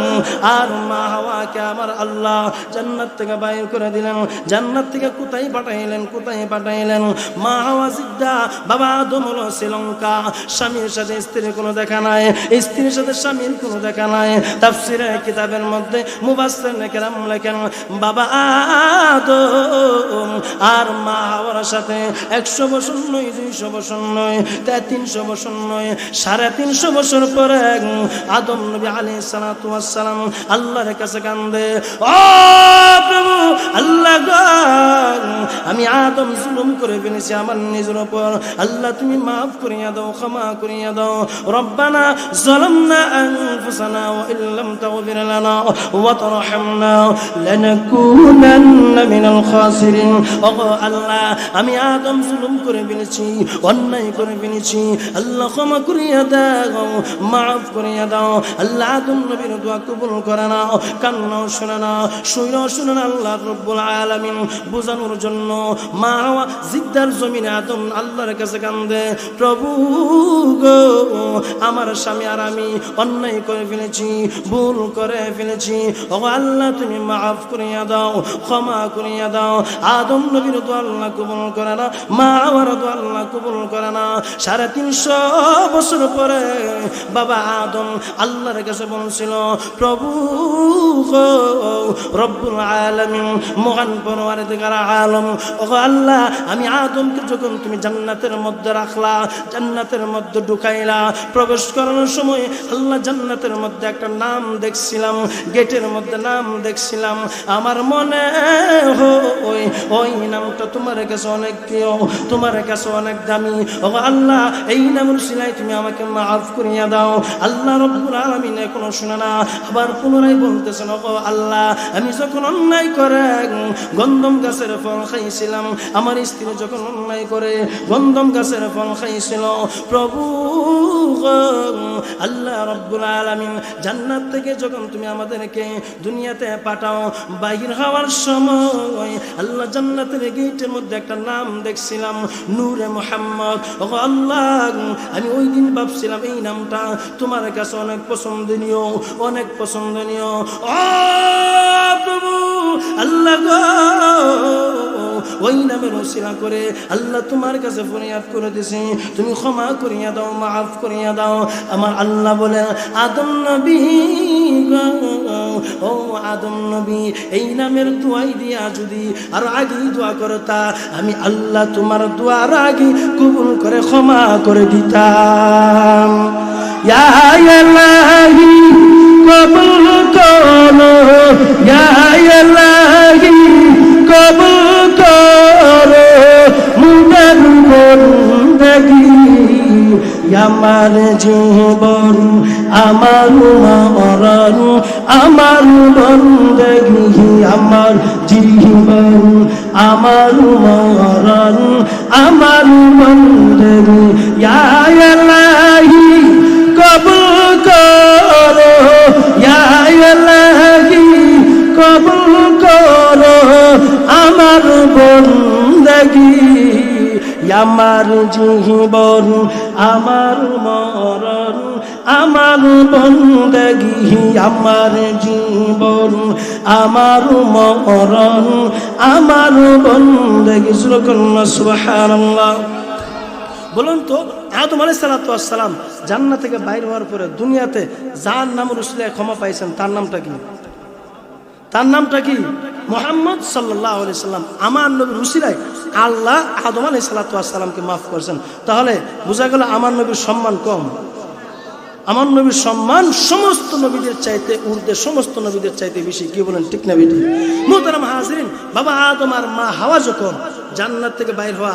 আর মা হাওয়াকে আমার আল্লাহ জান্নাত থেকে বাইর করে দিলেন। জান্নাত থেকে কোথায় পাঠাইলেন? কোথায় পাঠাইলেন? মা হাওয়া জিদ্দা, বাবা আদম হলো শ্রীলঙ্কা। স্বামীর সাথে স্ত্রীর কোনো দেখা নাই, স্ত্রীর সাথে স্বামীর কোনো দেখা নাই। তাফসীরের কিতাবের মধ্যে মুফাসসিরিনে কেরাম লেখেন, বাবা আদম আর মা হাওয়ার সাথে 100 বছর নয়, 200 বছর নয়, 300 বছর নয়, 350 বছর পরে আদম নবী আলাইহিস সালাতু ওয়াস সালাম আল্লাহর কাছে কান্দে, ও প্রভু আল্লাহ গো, আমি আদম জুলুম করে ফেলেছি আমার নিজের উপর, আল্লাহ তুমি মাফ করিয়া দাও, ক্ষমা করিয়া দাও। রব্বানা যালামনা আনফুসানা ওয়া ইল্লাম তাগফির লানা ওয়া তারহামনা লানাকুনান্না মিনাল খাসিরিন। ওগো আল্লাহ আমি আদম জুলুম করে ফেলেছি, অন্যায় করে ফেলেছি, আল্লাহ ক্ষমা করিয়া দাও, মাফ করিয়া দাও। আল্লাহ আদম নবীর দোয়া কবুল করে নাও, কান্নাও শুনে না, শুনেও শুনে না। আল্লাহ রব্বুল আলামিন বোঝানোর জন্য মা হাওয়া জিদ্দার জমিনে আদম আল্লাহর কাছে কান্দে, প্রভু গো আমার স্বামী আর আমি অন্যায় করে ফেলেছি, ভুল করে ফেলেছি, ও আল্লাহ তুমি মাফ করিয়া দাও, ক্ষমা করিয়া দাও। আদম নবীর দোয়া আল্লাহ কবুল করে না, মা হাওয়ার দোয়া আল্লাহ কবুল করে না। 350 বছর পরে বাবা আদম আল্লাহর কাছে বলছিল, প্রভু গো রব্বুল আলামিন মহান পরওয়ারদিগার আলম, ও আল্লাহ আমি আদমকে যখন তুমি জান্নাতের মধ্যে রাখলা, জান্নাতের মধ্যে ঢুকাইলা, প্রবেশ করানোর সময় আল্লাহ জান্নাতের মধ্যে একটা নাম দেখছিলাম, গেটের মধ্যে নাম দেখছিলাম, আমার মনে হয় ওই নামটা তোমার কাছে অনেক প্রিয়, তোমার কাছে অনেক দামি, ও আল্লাহ এই নামের সিলাই তুমি আমাকে মাফ করিয়া দাও। আল্লাহ রব্বুল আলামিন এখনো শুনে না, আবার পুনরায় বলতেছেন, ও আল্লাহ আমি যখন অন্যায় করে গন্ধম গাছের ফল খাইছিলাম, আমার স্ত্রী যখন অন্যায় করে গন্ধম গাছের ফল খাইছিল, প্রভু আল্লাহ রব্বুল আলামিন জান্নাত থেকে যখন তুমি আমাদেরকে দুনিয়াতে পাঠাও, বাহির হওয়ার সময় আল্লাহ জান্নাতের গেটের মধ্যে একটা নাম দেখছিলাম, নূরে মুহাম্মদ। ও আল্লাহ আমি ওই দিন ভাবছিলাম এই নামটা তোমার কাছে অনেক পছন্দনীয়, অনেক পছন্দনীয়। ও প্রভু আল্লাহ গো ওই নামের ওসিলা করে আল্লাহ তোমার কাছে ফরিয়াদ করে দিছি, তুমি ক্ষমা করিয়া দাও, মাফ করিয়া দাও। আমার আল্লাহ বলে, আদম নবী ও আদম নবী এই নামের দোয়াই দিয়া যদি আর আগেই দোয়া করতা, আমি আল্লাহ তোমার দোয়ার আগে কবুল করে ক্ষমা করে দিতাম। ইয়া ইলাহি কবুল করো, ইয়া ইলাহি কবুল করো মুদের বন্দগি, আমার জীবন আমার মরণ আমার বন্দগি, আমার জীবন আমার মরণ আমার বন্দগি, ইয়া ইলাহি কবুল করো, ইয়া ইলাহি কবুল করো আমার বন্দগি, আমার জীবন আমার মরণ আমার বন্দগি, আমার জীবন আমার মরণ আমার বন্দগি। সুবহানাল্লাহ। বলুন তো আদম আলাইহিস সালাতু ওয়াস সালাম জান্নাত থেকে বাইর হওয়ার পরে দুনিয়াতে যার নাম রসুলের ক্ষমা পাইছেন তার নামটা কি? তার নামটা কি? মুহাম্মদ সাল্লাল্লাহু আলাইহি সাল্লাম। আমার নবীর উসিলায় আল্লাহ আদম আলাইহিস সালাতু ওয়াস সালামকে মাফ করেছেন। তাহলে বোঝা গেল আমার নবীর সম্মান কম। আমার নবীর সম্মান সমস্ত নবীদের চাইতে ঊর্ধ্বে, সমস্ত নবীদের চাইতে বেশি। কি বলেন ঠিক না বেটি? মুহতারাম হাজিরিন, বাবা আদম আর মা হাওয়া যখন জান্নাত থেকে বাইর হওয়া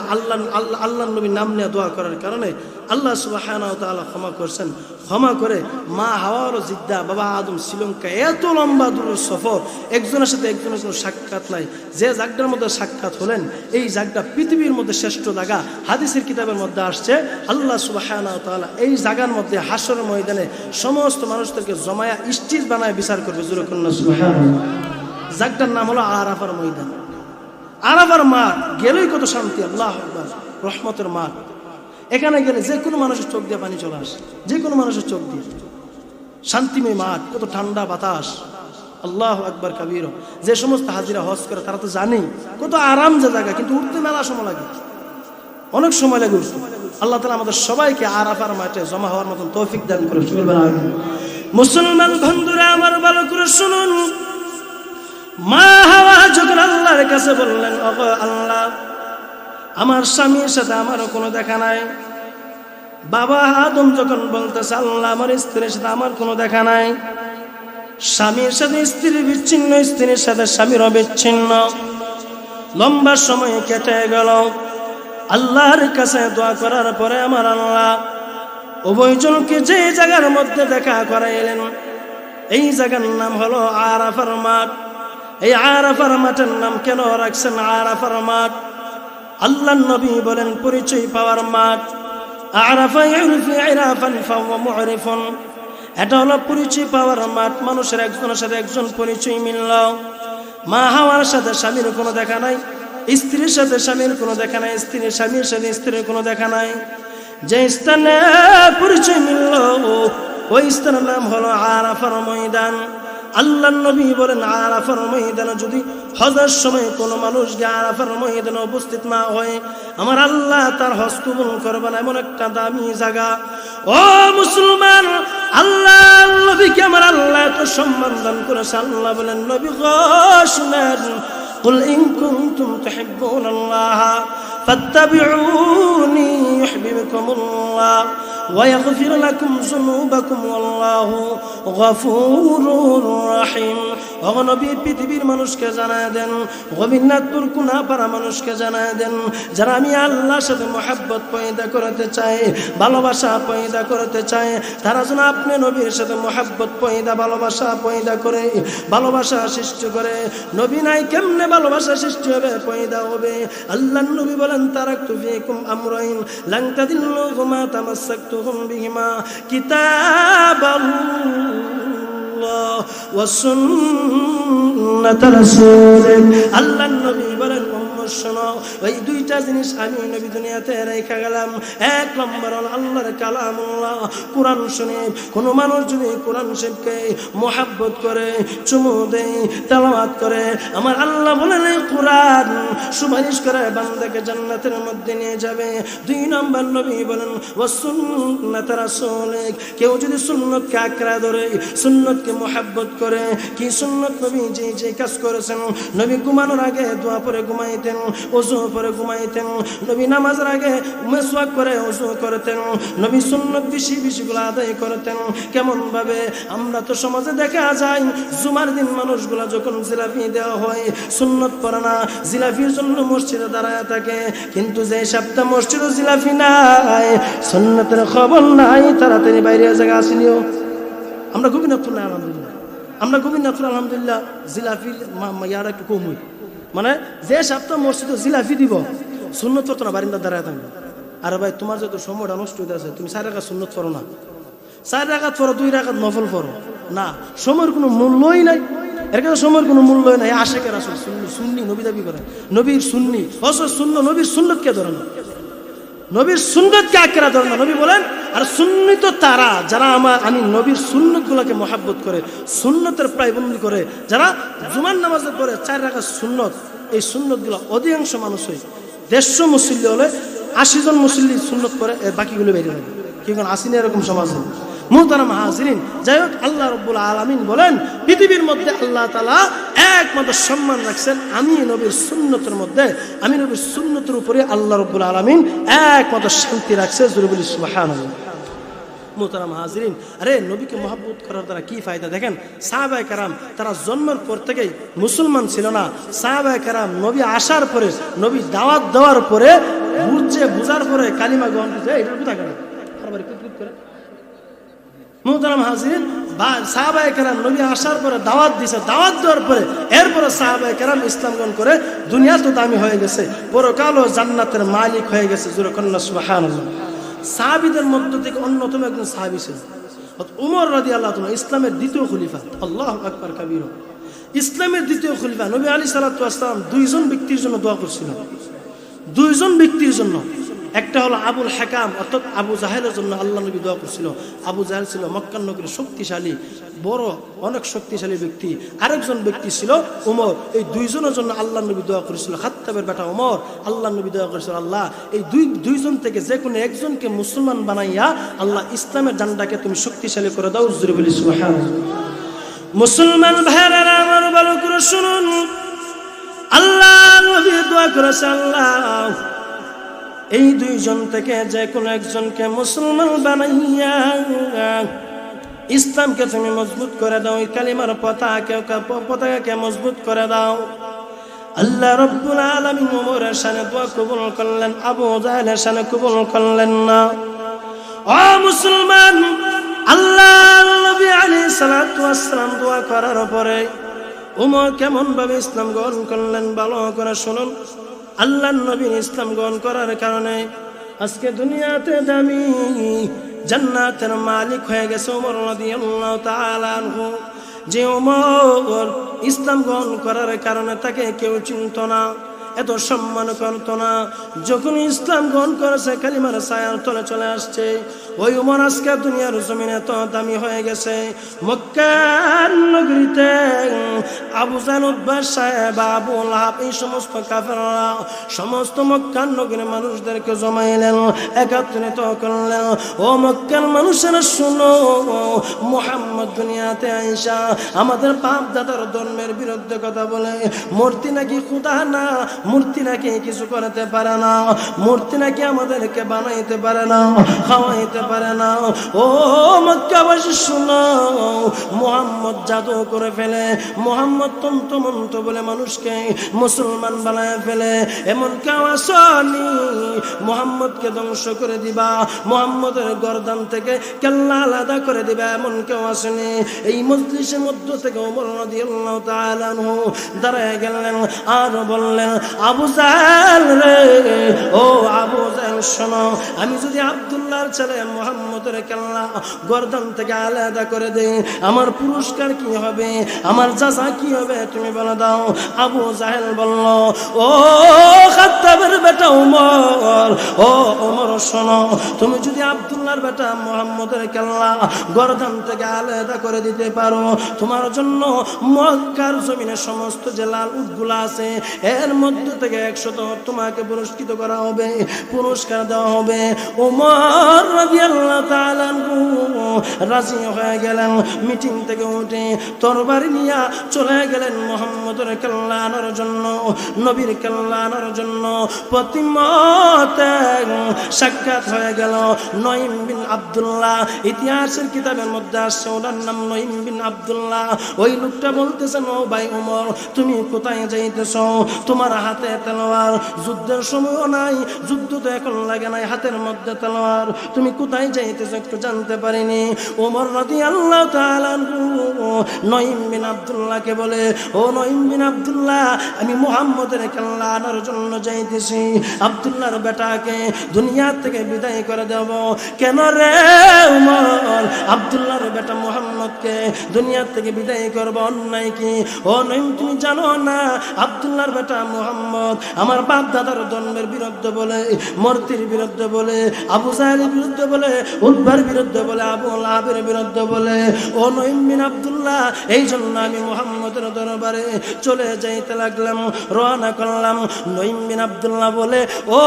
আল্লাহ নবীর নাম নিয়ে দোয়া করার কারণে আল্লাহ সুবহানাহু ওয়া তাআলা ক্ষমা করছেন। ক্ষমা করে মা হাওয়ারও জিদ্দা বাবা আদম শ্রীলঙ্কা এত লম্বা দূরের সফর, একজনের সাথে একজনের কোনো সাক্ষাৎ নাই। যে জায়গাটার মধ্যে সাক্ষাৎ হলেন এই জায়গাটা পৃথিবীর মধ্যে শ্রেষ্ঠ জায়গা। হাদিসের কিতাবের মধ্যে আসছে আল্লাহ সুবহানাহু ওয়া তাআলা এই জায়গার মধ্যে হাসরের ময়দানে সমস্ত মানুষদেরকে জমায়া স্টেজ বানায় বিচার করবে। জোরে কন্যা সুবহানাল্লাহ। জায়গাটার নাম হলো আরাফার ময়দান। আরাফার মাঠ গেলেই কত শান্তি, আল্লাহু আকবার, রহমতের মাঠ। এখানে গেলে যে কোনো মানুষের চোখ দিয়ে পানি চলে আসে, যে কোনো মানুষের চোখ দিয়ে। শান্তিময় মাঠ, কত ঠান্ডা বাতাস, আল্লাহু আকবার কাবীর। যে সমস্ত হাজিরা হজ করে তারা তো জানে কত আরাম যে জায়গা, কিন্তু উঠতে মেলা সময় লাগে, অনেক সময় লাগে উঠতে। আল্লাহ তাআলা আমাদের সবাইকে আরাফার মাঠে জমা হওয়ার মতন তৌফিক দান করে। মুসলমান বন্ধুরা আমার ভালো করে শুনুন, মা হাওয়া যখন আল্লাহর কাছে বললেন, ওগো আল্লাহ আমার স্বামীর সাথে আমারও কোনো দেখা নাই। বাবা আদম যখন বলতেছে, আল্লাহ আমার স্ত্রীর সাথে আমার কোনো দেখা নাই। স্বামীর সাথে স্ত্রী বিচ্ছিন্ন, স্ত্রীর সাথে স্বামীর অবিচ্ছিন্ন। লম্বা সময় কেটে গেল। আল্লাহর কাছে দোয়া করার পরে আমার আল্লাহ উভয়জনকে যে জায়গার মধ্যে দেখা করাইলেন এই জায়গার নাম হলো আরাফার মাঠ। এই আরাফার মাঠের নাম কেন রাখছেন আরাফার মাঠ? আল্লাহর নবী বলেন পরিচয় পাওয়ার মাঠ। আরাফা ইউরিফু ইরাফান ফাওয়া মুরিফুন, এটা হলো পরিচয় পাওয়ার মাঠ। মানুষের একজনের সাথে একজন পরিচয় মিলল। মা হাওয়ার সাথে স্বামীর কোনো দেখা নাই, স্ত্রীর সাথে স্বামীর কোনো দেখা নাই, স্ত্রীর স্বামীর সাথে স্ত্রীর কোনো দেখা নাই। যে স্থানে পরিচয় মিলল ওই স্থানের নাম হলো আরাফার ময়দান। আল্লাহর নবী বলেন আরাফার ময়দানে যদি হজের সময় কোনো মানুষ গিয়ে আরাফার ময়দানে উপস্থিত না হয়, আমার আল্লাহ তার হজ কবুল করবে না। এমন একটা দামি জায়গা। ও মুসলমান, আল্লাহ নবীকে আমার আল্লাহ এত সম্মান দান করেছে। আল্লাহ বলেন নবী গো শুনেন, কুল ইন কুনতুম তুহিব্বুনাল্লাহ ফাত্তাবিউনি ইউহিব্বুকুমুল্লাহ ওয়া ইয়াগফির লাকুম যুনুবাকুম ওয়াল্লাহু গফুরুর রহিম। ও নবী পৃথিবীর মানুষকে জানায় দেন, গোবিন্দপুর কুনাপাড়া মানুষকে জানায় দেন, যারা আমি আল্লাহর সাথে মহব্বত পয়দা করতে চাই, ভালোবাসা পয়দা করতে চাই, তারা যেন আপনি নবীর সাথে মহব্বত পয়দা ভালোবাসা পয়দা করে, ভালোবাসা সৃষ্টি করে। নবী নাই কেমনে ভালোবাসা সৃষ্টি হবে, পয়দা হবে? আল্লাহর নবী বলেন তারাকতু ফীকুম আমরাইন লান তাদিল্লু মা তামাসসাকতুম বিহিমা কিতাবাল্লাহ ওয়া সুন্নাত রাসূলিন। আল্লাহর নবী বলেন উম্মত শোনো, ওই দুইটা জিনিস আমি নবী দুনিয়াতে রেখে গেলাম। এক নম্বর হলো আল্লাহর কালামুল্লাহ, কোরআন শরীফ। কোনো মানুষ যদি কোরআন শরীফকে মহব্বত করে, চুমু দেয়, তেলাওয়াত করে, আমার আল্লাহ বলেন এই কোরআন সুপারিশ করে বান্দাকে জান্নাতের মধ্যে নিয়ে যাবে। দুই নম্বর নবী বলেন ওয়া সুন্নাত রাসূলিক। কেউ যদি সুন্নতকে আঁকড়া ধরে, সুন্নতকে মহব্বত করে, কি সুন্নত নবী যে কাজ করেছেন, নবী ঘুমানোর আগে দোয়া পরে ঘুমাইতেন, ওযু পরে ঘুমাইতেন, নবী নামাজের আগে মিসওয়াক করে ওযু করতেন, নবী সুন্নত বেশি বেশিগুলো আদায় করতেন। কেমন ভাবে? আমরা তো সমাজে দেখা যায় জুমার দিন মানুষগুলা যখন জিলাপি দেওয়া হয়, সুন্নত পড়ে না, জিলাপির জন্য মসজিদে দাঁড়ায় থাকে। কিন্তু যে সপ্তাহ মসজিদে জিলাপি নাই, সুন্নতের খবর নাই, তাড়াতাড়ি বাইরে জায়গা আসেনিও। আমরা গোবিন্দপুর না আলহামদুলিল্লাহ, আমরা গোবিন্দপুর আলহামদুলিল্লাহ জিলাপির ইয়ার একটু কম হই। মানে যে সপ্তাহ মসজিদে জিলাপি দিব, সুন্নত পড়তো না, বারিন্দা দাঁড়ায় থাকবে। আরে ভাই তোমার যত সময়টা নষ্ট হইতে আছে, তুমি 4 রাকাত সুন্নত পড়ো না, 4 রাকাত পড়ো, 2 রাকাত নফল পড়ো না। সময়ের কোনো মূল্যই নাই, এর কাছে সময়ের কোনো মূল্যই নাই। আশেকের আসল সুন্নি নবী দাবি করে, নবীর সুন্নি অসল শূন্য, নবীর সুন্নতকে ধরে না, নবীর সুন্নতকে আঁকড়া ধরে না। নবী বলেন আর সুন্নি তো তারা যারা আমি নবীর সুন্নতগুলোকে মহব্বত করে, সুন্নতের প্রায়বন্দি করে, যারা জুমার নামাজের পরে 4 রাকাত সুন্নত, এই সুন্নতগুলো অধিকাংশ মানুষ হয় 150 মুসল্লি হলে 80 জন মুসল্লি সুন্নত করে, এর বাকিগুলো বেরিয়ে যাবে। কি কারণ আসেনি এরকম সমাজে। মুহতারাম হাজিরিন, যাই হোক, আল্লাহ রাব্বুল আলামিন বলেন পৃথিবীর মধ্যে আল্লাহ তাআলা একমাত্র সম্মান রাখছেন আমি নবীর সুন্নতের মধ্যে, আমি নবীর সুন্নতের উপরে আল্লাহ রাব্বুল আলামিন একমাত্র শান্তি রাখছে। জোরে বলি সুবহানাল্লাহ। মুহতারাম হাজিরিন, আরে নবীকে মহব্বত করার দ্বারা কি ফায়দা দেখেন। সাহাবায়ে কেরাম তারা জন্মের পর থেকেই মুসলমান ছিল না। সাহাবায়ে কেরাম নবী আসার পরে, নবী দাওয়াত দেওয়ার পরে, বুঝার পরে কালিমা গ্রহণ করছে। এটার কথা কেন বারবার কুতকুত করে? মুহতারাম হাজিরিন, সাহাবায়ে কেরাম নবী আসার পরে দাওয়াত দিয়েছে, দাওয়াত দেওয়ার পরে এরপরে সাহাবায়ে কেরাম ইসলাম গ্রহণ করে দুনিয়া তো দামি হয়ে গেছে, পরকালও জান্নাতের মালিক হয়ে গেছে। জোরে কন্না সুবহানাল্লাহ। সাহাবীদের মধ্য থেকে অন্যতম একজন সাহাবী ছিলেন উমর রাদিয়াল্লাহু তাআলা, ইসলামের দ্বিতীয় খলিফা। আল্লাহু আকবার কাবীরা। ইসলামের দ্বিতীয় খলিফা নবী আলাইহিস সালাতু ওয়াস সালাম 2 জন ব্যক্তির জন্য দোয়া করছিলেন, 2 জন ব্যক্তির জন্য। একটা হলো আবুল হাকাম অর্থাৎ আবু জাহেলের জন্য আল্লাহ নবী দোয়া করছিল। আবু জাহেল ছিল মক্কার নগরীর শক্তিশালী, বড় অনেক শক্তিশালী ব্যক্তি। আরেকজন ব্যক্তি ছিল উমর। এই 2 জনের জন্য আল্লাহ নবী দোয়া করেছিল। খাত্তাবের বেটা উমর, আল্লাহ নবী দোয়া করেছিল, আল্লাহ এই 2 জন থেকে যে কোনো একজনকে মুসলমান বানাইয়া আল্লাহ ইসলামের জান্ডাকে তুমি শক্তিশালী করে দাও। জোরে বলি সুবহানাল্লাহ। মুসলমান ভাইরা আমার ভালো করে শুনুন, আল্লাহ নবী দোয়া করেছে, আল্লাহ এই 2 জন থেকে যে কোনো একজনকে মুসলমান বানাইয়া ইসলামকে তুমি মজবুত করে দাও, এই কালিমার পতাকাকে মজবুত করে দাও। আল্লাহ রাব্বুল আলামিন ওমরের শানে দোয়া কবুল করলেন, আবু জাহেলের শানে কবুল করলেন না। ও মুসলমান, আল্লাহ নবী আলাইহিস সালাতু ওয়াস সালাম দোয়া করার পরে ওমর কেমন ভাবে ইসলাম গ্রহণ করলেন ভালো করে শুনুন। আল্লাহর নবী ইসলাম গ্রহণ করার কারণে আজকে দুনিয়াতে দামি জান্নাতের মালিক হয়ে গেছে ওমর রাদিয়াল্লাহু তাআলা আনহু। যে ওমর ইসলাম গ্রহণ করার কারণে তাকে কেউ চিনত না, এত সম্মান করত না। যখন ইসলাম গ্রহণ করেছে কালিমার ছায়ার তলে চলে আসছে, ওই উমর আজকে দুনিয়ার জমিনে এত দামি হয়ে গেছে। মক্কার নগরীতে আবু জাহল, উতবা, সাহেবা, আবু লাহাব এই সমস্ত কাফেররা সমস্ত মক্কার নগরীর মানুষদেরকে জমাইলেন, একত্রিত করলেন। ও মক্কার মানুষেরা শুনো, মুহাম্মদ দুনিয়াতে আইসা আমাদের বাপ দাদার ধর্মের বিরুদ্ধে কথা বলে, মূর্তি নাকি খোদা না, মূর্তি নাকি কিছু করতে পারে না, মূর্তি নাকি আমাদেরকে বানাইতে পারে না, খাওয়াইতে পারে না। ও মক্কাবাসী শুনো, মুহাম্মদ জাদু করে ফেলে, মুহাম্মদ তন্ত্র মন্ত্র বলে মানুষকে মুসলমান বানায় ফেলে। এমন কেউ আসনি মুহাম্মদকে ধ্বংস করে দিবা, মুহাম্মদের গর্দান থেকে কেল্লা আলাদা করে দিবা, এমন কেউ আসেনি। এই মজলিসের মধ্য থেকে ওমর রাদিয়াল্লাহু তাআলা আনহু দাঁড়ায় গেলেন আর বললেন, আবু জাহল রে, ও আবু জাহল শোনো, আমি যদি আব্দুল্লাহর ছেলে মুহাম্মদের কেল্লা গর্দান থেকে আলাদা করে দেই, আমার পুরস্কার কি হবে, আমার জাযা কি হবে তুমি বলে দাও। আবু জাহল বলল, ও খাত্তাবের বেটা ওমর, ও ওমর শোনো, তুমি যদি আব্দুল্লাহর বেটা মুহাম্মদের কেল্লা গর্দান থেকে আলাদা করে দিতে পারো, তোমার জন্য মক্কার জমিনে সমস্ত যে লাল উটগুলা আছে এর মধ্য থেকে 100 তোমাকে পুরস্কৃত করা হবে, পুরস্কার দেওয়া হবে। ওমর রাদিয়াল্লাহু তাআলা রাজি হয়ে গেলেন। মিটিং থেকে উঠে তরবারি নিয়ে চলে গেলেন মুহাম্মদের কেল্লা আনার জন্য, নবীর কেল্লা আনার জন্য। প্রতিমতে সাক্ষাৎ হয়ে গেল নঈম বিন আব্দুল্লাহ। ইতিহাসের কিতাবের মধ্যে আসছে ওনার নাম নঈম বিন আব্দুল্লাহ। ওই লোকটা বলতেছেন, ও ভাই ওমর, তুমি কোথায় যাইতেছ? তোমার হাতে তলোয়ার, যুদ্ধের সময়ও নাই, যুদ্ধ তো এখন লাগে নাই, হাতের মধ্যে তলোয়ার, তুমি কোথায় যাইতেছ একটু জানতে পারিনি। ওমর রাদিয়াল্লাহু তাআলা নঈম বিন আব্দুল্লাহকে বলে, ও নঈম বিন আব্দুল্লাহ, আমি মুহাম্মদের কেল্লা আনার জন্য যাইতেছি, আব্দুল্লাহর বেটাকে দুনিয়া থেকে বিদায় করে দেব। কেন রে ওমর, আব্দুল্লাহর বেটা মুহাম্মদকে দুনিয়া থেকে বিদায় করব, অন্যায় কি? ও নঈম, তুমি জানো না আব্দুল্লাহর বেটা মুহাম্মদ আমার বাপ দাদার ধর্মের বিরুদ্ধে বলে, মূর্তির বিরুদ্ধে বলে, আবু জাহলের বিরুদ্ধে বলে, উতবার বিরুদ্ধে বলে, আবু লাহাবের বিরুদ্ধে বলে। ও নঈম বিন আব্দুল্লাহ, এই জন্য আমি মুহাম্মদের দরবারে চলে যাইতে লাগলাম, রওনা করলাম। নঈম বিন আব্দুল্লাহ বলে, ও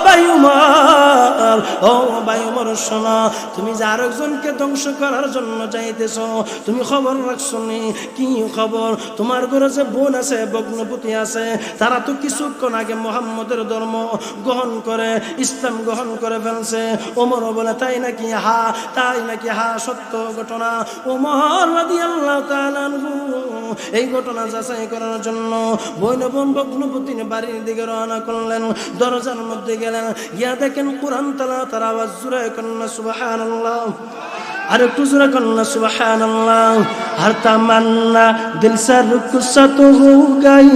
ভাই উমর, ও ভাই উমর শোনো, তুমি যে আরেকজনকে ধ্বংস করার জন্য যাইতেছ, তুমি খবর রাখছো নি? কি খবর? তোমার ঘরে যে বোন আছে, ভগ্নপতি আছে, তারা তো কিছুক্ষণ আগে মুহাম্মদের ধর্ম গ্রহণ করে ইসলাম গ্রহণ করে ফেলছে। ওমর বলে, তাই নাকি? হা, তাই নাকি? হা, সত্য ঘটনা। ওমর রাদিয়াল্লাহু তাআলা আনহু এই ঘটনা যাচাই করার জন্য বোন ভগ্নপতির বাড়ির দিকে রওনা করলেন। দরজার মধ্যে গেলেন, গিয়া দেখেন কোরআন তেলাওয়াতের আওয়াজ জোরে কন্যা সুবহানাল্লাহ, আর একটু জোরে কন্যা সুবহানাল্লাহ। हर तमन्ना दिल से रुखसत हो गई,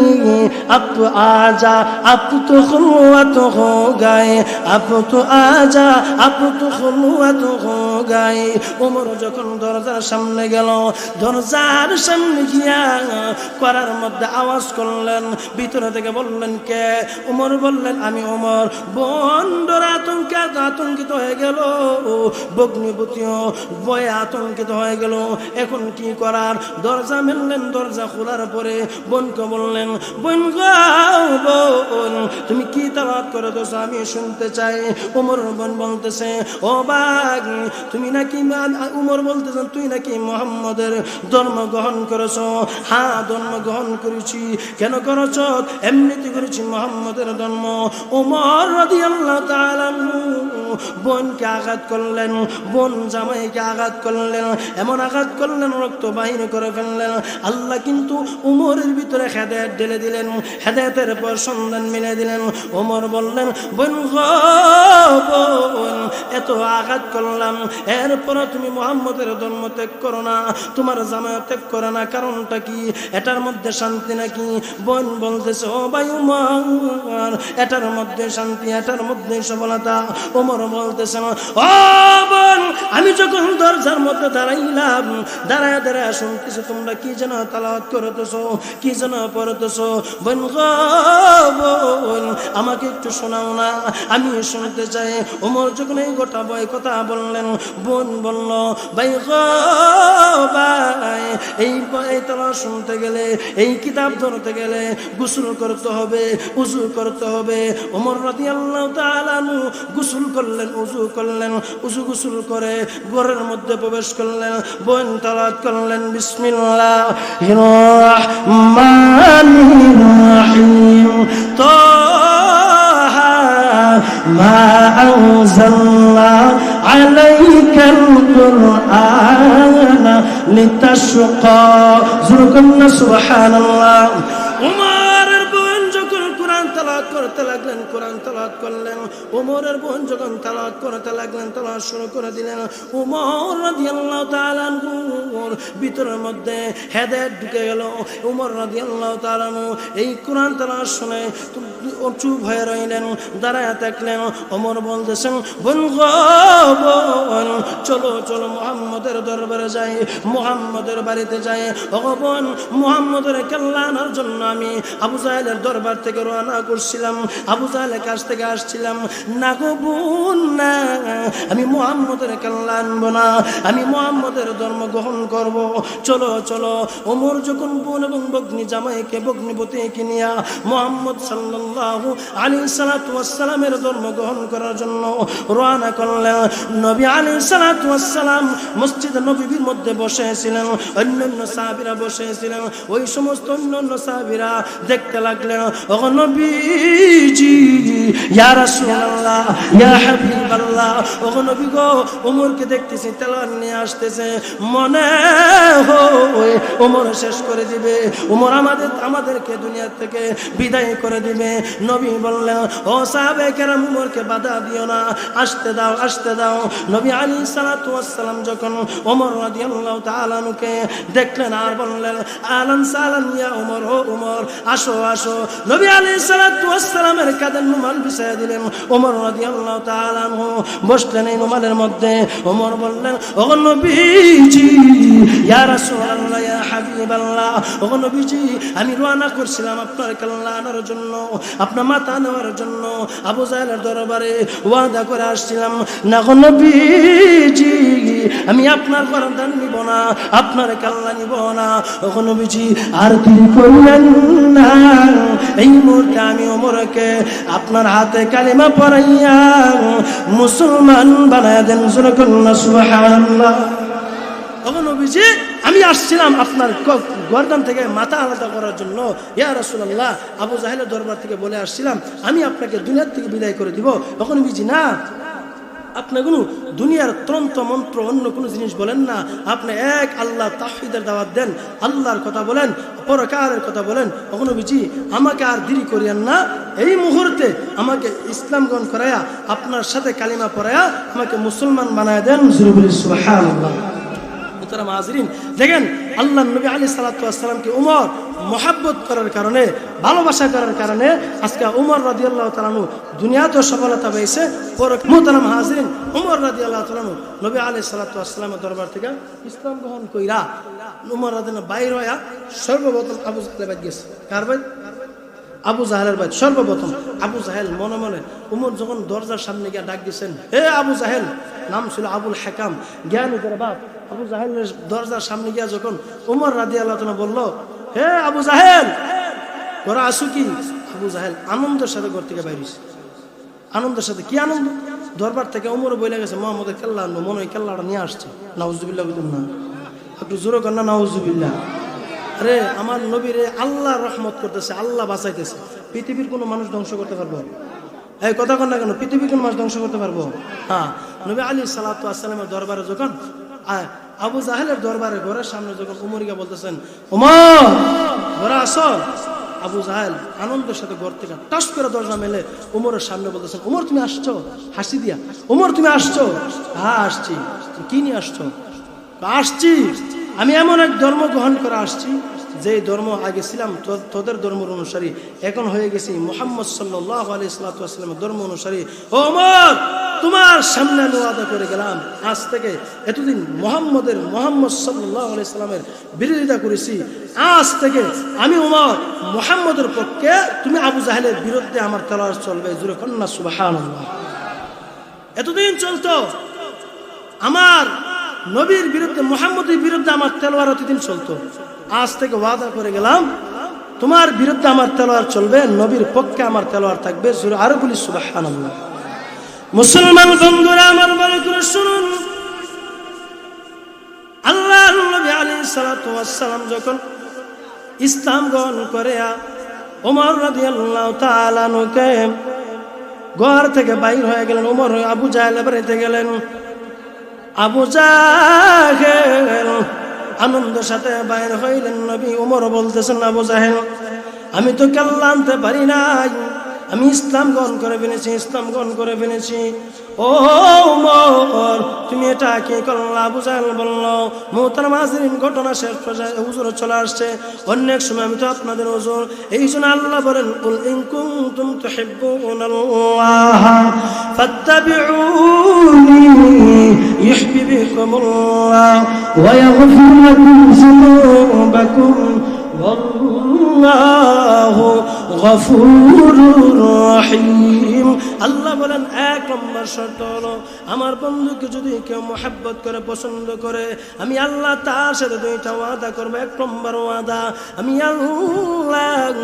अब तो आजा, अब तो खुलवत हो गए, अब तो आजा, अब तो खुलवत हो गए। उमर যখন দরজার সামনে গেল, দরজার সামনে গিয়া করার মধ্যে আওয়াজ করলেন, ভিতরে থেকে বললেন, কে? উমর বললেন, আমি উমর। বন্ধুর আতঙ্কিত হয়ে গেল, ভগ্নিপতিও ভয়ে আতঙ্কিত হয়ে গেল। এখন কি করার? দরজা মেললেন, দরজা খোলার পরে বোনকে বললেন, বোন গো, বোন তুমি কি তেলাওয়াত করে দোষ আমি শুনতে চাই। উমর বোন বলতেছে, ও বাগ, তুমি নাকি, উমর বলতেছেন, তুই নাকি মুহাম্মদের ধর্ম গ্রহণ করেছ? হ্যাঁ, ধর্ম গ্রহণ করেছি। কেন করেছ? এমনিতে করেছি মুহাম্মদের ধর্ম। উমর রাদিয়াল্লাহু তাআলা বোনকে আঘাত করলেন, বোন জামাইকে আঘাত করলেন, এমন আঘাত করলেন রক্ত বাহির করে ফেললেন। আল্লাহ কিন্তু উমরের ভিতরে হেদায়েত ঢেলে দিলেন, হেদায়েতের পর সন্ধান মিলে দিলেন। ওমর বললেন, বোন গো, বোন এত আঘাত করলাম, এরপর তুমি মুহাম্মদের ধর্ম ত্যাগ করো না, তোমার জামায়াত ত্যাগ করো না, কারণটা কি? এটার মধ্যে শান্তি নাকি? বোন বলতেছে, ও ভাই উমর, এটার মধ্যে শান্তি, এটার মধ্যে সফলতা। ওমর বলতেছে, ও বোন, আমি যখন দরজার মধ্যে দাঁড়াইলাম, দাঁড়ায় দাঁড়ায় শুনতেছি তোমরা কি যেন তেলাওয়াত করতেছো, কি যেন পড়তেছো। বোন গো বোন, আমাকে একটু শোনাও না, আমি শুনতে চাই। ওমর যখন এই গোটা বই কথা বললেন, বোন বলল ভাই গো ভাই, এই তেলাওয়াত শুনতে গেলে, এই কিতাব ধরতে গেলে গোসল করতে হবে, উযু করতে হবে। ওমর রাদিয়াল্লাহু তাআলা আনহু গোসল করলেন, উযু করলেন, উযু গোসল করে ঘরের মধ্যে প্রবেশ করলেন। বোন তেলাওয়াত করলেন বিসমিল্লাহির রাহমানির রাহিম। তাহা মা আনজালনা আলাইকাল কুরআনা লিতাশকা। যুরকুন্না সুবহানাল্লাহ। উমরের বোন যখন কোরআন তেলাওয়াত করতে লাগলেন, কোরআন তেলাওয়াত করলেন। উমরের বোন যখন তেলাওয়াত করতে লাগলেন, তেলাওয়াত শুরু করে দিলেন। উমর রাদিয়াল্লাহু তাআলা আনহুর ভিতরের মধ্যে হেদায়েত ঢুকে গেল। উমর রাদিয়াল্লাহু তাআলা আনহু এই কোরআন তেলাওয়াত শুনে চুপ হয়ে রইলেন, দাঁড়ায় থাকলেন। ওমর বলতেছেন বোন গো বোন, চলো চলো মুহাম্মদের দরবারে যাই, মুহাম্মদের বাড়িতে যাই। ও বোন, মুহাম্মদের কেল্লা আনার জন্য আমি আবু জাহেলের দরবার থেকে রওনা করছিলাম, আবু জাহেলের কাছ থেকে আসছিলাম। না গো বোন না, আমি মুহাম্মদের কেল্লা আনবো না, আমি মুহাম্মদের ধর্ম গ্রহণ করব। চলো চলো। ওমর যখন বোন এবং বগ্নি জামাইকে বগ্নিপতিকে নিয়ে মুহাম্মদ সাল্লাল্লাহু আলাইহি সাল্লাতু ওয়াসসালামের ধর্ম গ্রহণ করার জন্য রওনা করলেন। নবী আলাইহিস সালাতু ওয়াসসালাম মসজিদে নববীর মধ্যে বসেছিলেন, অন্যান্য সাহাবীরা বসেছিলেন। ওই সমস্ত অন্যান্য সাহাবীরা দেখতে লাগলেন, ও নবীজি, ইয়া রাসূলুল্লাহ, ইয়া হাবিবাল্লাহ, ও নবী গো, ওমরকে দেখতেছি তেলাওয়াত নিয়ে আসতেছে, মনে হয় ওমর শেষ করে দিবে, ওমর আমাদেরকে দুনিয়া থেকে বিদায় করে দিবে। নবী বললেন, ও সাহাবে কেরাম, ওমরকে বাধা দিও না, আসতে দাও, আসতে দাও। নবী আলাইহিস সালাতু ওয়াসসালাম যখন ওমর রাদিয়াল্লাহু তাআলা আনহুকে দেখলেন আর বললেন, আলান সালান ইয়া ওমর, ও ওমর, আসো আসো। নবী আলাইহিস সালাতু ওয়াসসালামের কাঁধে রুমাল বিছিয়ে দিলেন। ওমর রাদিয়াল্লাহু তাআলা আনহু বসলেন এই রুমালের মধ্যে। ওমর বললেন, ও নবীজি, ইয়া রাসূলুল্লাহ, ইয়া হাবিবাল্লাহ, ও নবীজি, আমি রওনা করছিলাম আপনার কেল্লা আনার জন্য, আপনার মাথা নেওয়ার জন্য। আবু জাহেলের দরবারে ওয়াদা করে আসছিলাম, না গো নবীজি, আমি আপনার গর্দান নিব না, আপনার কেল্লা নিব না। ও নবীজি, আর তিনি করলেন না। এই মুহূর্তে আমি ওমরকে আপনার হাতে কালিমা পড়াইয়া মুসলমান বানায় দেন। সুবহানাল্লাহ। ও নবীজি, আমি আসছিলাম আপনার গর্দান থেকে মাথা আলাদা করার জন্য। ইয়া রাসূলুল্লাহ, আবু জাহেলের দরবার থেকে বলে আসছিলাম আমি আপনাকে দুনিয়ার থেকে বিদায় করে দিব। তখন নবীজি, না, আপনি কোনো দুনিয়ার তন্ত্র মন্ত্র অন্য কোনো জিনিস বলেন না, আপনি এক আল্লাহ তাওহীদের দাওয়াত দেন, আল্লাহর কথা বলেন, পরকালের কথা বলেন। তখন নবীজি, আমাকে আর দেরি করিয়েন না, এই মুহূর্তে আমাকে ইসলাম গ্রহণ করায়া, আপনার সাথে কালিমা পড়ায়া আমাকে মুসলমান বানায় দেন। সুবহানাল্লাহ। দেখেন, আল্লাহ নবী আলাইহিস সালাতু ওয়াসসালামকে উমর মহব্বত করার কারণে, ভালোবাসা করার কারণে আজকে উমর রাদিয়াল্লাহু তাআলা আনহু দুনিয়াতে সফলতা পেয়েছে। মুহতারাম হাজিরিন, উমর রাদিয়াল্লাহু তাআলা আনহু নবী আলাইহিস সালাতু ওয়াসসালামের দরবার থেকে ইসলাম গ্রহণ কইরা উমর রাদিয়াল্লাহু বাইর হইয়া সর্বপ্রথম আবু জাহেলের বাড়ি গেছে। কার বাড়ি? আবু জাহেলের বাড়ি। সর্বপ্রথম আবু জাহেল মনে মনে উমর যখন দরজার সামনে গিয়ে ডাক দিয়েছেন, হে আবু জাহেল, নাম ছিল আবুল হাকাম, জ্ঞানীদের বাপ। আবু জাহেলের দরজার সামনে গিয়া যখন উমর রাদিয়াল্লাহু তাআলা বলল, হে আবু জাহেল, ঘরে আসু কি? আবু জাহেল আনন্দের সাথে ঘর থেকে বাইরে, আনন্দের সাথে। কি আনন্দ? দরবার থেকে উমর বলে গেছে মুহাম্মদের কেল্লা আনবো, মনে হয় কেল্লাটা নিয়ে আসছে। নাউজুবিল্লাহ, বুঝুন না, একটু জোরে কর না, নাউজুবিল্লাহ। আরে আমার নবীরে আল্লাহ রহমত করতেছে, আল্লাহ বাঁচাইতেছে। পৃথিবীর কোনো মানুষ ধ্বংস করতে পারবো? এই কথা কন না কেন? পৃথিবীর কোনো মানুষ ধ্বংস করতে পারবো? হ্যাঁ। নবী আলাইহিস সালাতু ওয়াসসালামের দরবারে যখন আবু জাহেলের দরবারে ঘরের সামনে যখন উমরকে বলতেছেন, উমর ঘরে আসো, আবু জাহেল আনন্দের সাথে ঘর থেকে টাস করে দরজা মেলে উমরের সামনে বলতেছেন, উমর তুমি আসছো? হাসি দিয়া, উমর তুমি আসছো? হ্যাঁ আসছি। কি নিয়ে আসছো? আসছি, আমি এমন এক ধর্ম গ্রহণ করে আসছি, যে ধর্ম আগে ছিলাম তোদের ধর্মের অনুসারী, এখন হয়ে গেছি মুহাম্মদ সাল্লাল্লাহু আলাইহি ওয়াসাল্লামের ধর্ম অনুসারী। ও ওমর, তোমার সামনে আমি ওয়াদা করে গেলাম, আজ থেকে এতদিন মোহাম্মদ সাল্লাল্লাহু আলাইহি সাল্লামের বিরোধিতা করেছি, আজ থেকে আমি ওমর মুহাম্মদের পক্ষে, তুমি আবু জাহেলের বিরুদ্ধে আমার তলোয়ার চলবে। জোরে কন্যা সুবহানাল্লাহ। এতদিন চলতো আমার নবীর বিরুদ্ধে, মুহাম্মদের বিরুদ্ধে আমার তলোয়ার এতদিন চলতো, আজ থেকে ওয়াদা করে গেলাম তোমার বিরুদ্ধে আমার তলোয়ার চলবে, নবীর পক্ষে আমার তলোয়ার থাকবে। জোরে আরো বলি সুবহানাল্লাহ। মুসলমান বন্ধুরা আমার বলে করে শুনুন, আল্লাহর নবী আলাইহিস সালাতু ওয়াস সালাম যখন ইসলাম গ্রহণ করে ওমর রাদিয়াল্লাহু তাআলা আনহুকে ঘর থেকে বাইর হয়ে গেলেন। ওমর আবু জাহেলের বাড়িতে গেলেন। আবু জাহেল আনন্দের সাথে বাইর হইলেন। নবী ওমর বলতেছেন, আবু জাহেল আমি তো কেল্লা আনতে পারি নাই, আমি ইসলাম গ্রহণ করে ফেলেছি। ও ওমর তুমি এটা কি করলা? আবু জাহেল বলল, মুহতারাম হাজিরিন, ঘটনা শেষ পর্যায়ে হুজুর চলে আসছে, অনেক সময় আমি তো আপনাদের হুজুর। এই জন্য আল্লাহ বলেন, কুল ইন কুনতুম তুহিব্বুনাল্লাহ ফাত্তাবিউনি ইউহিব্বুকুমুল্লাহ ওয়া ইয়াগফির লাকুম যুনুবাকুম ওয়াল্লাহু গফুরুর রহিম। আল্লাহ বলেন, এক নম্বর শর্ত হলো আমার বন্ধুকে যদি কেউ মহব্বত করে, পছন্দ করে, আমি আল্লাহ তার সাথে দুইটা ওয়াদা করবো। এক নম্বর ওয়াদা, আমি আল্লাহ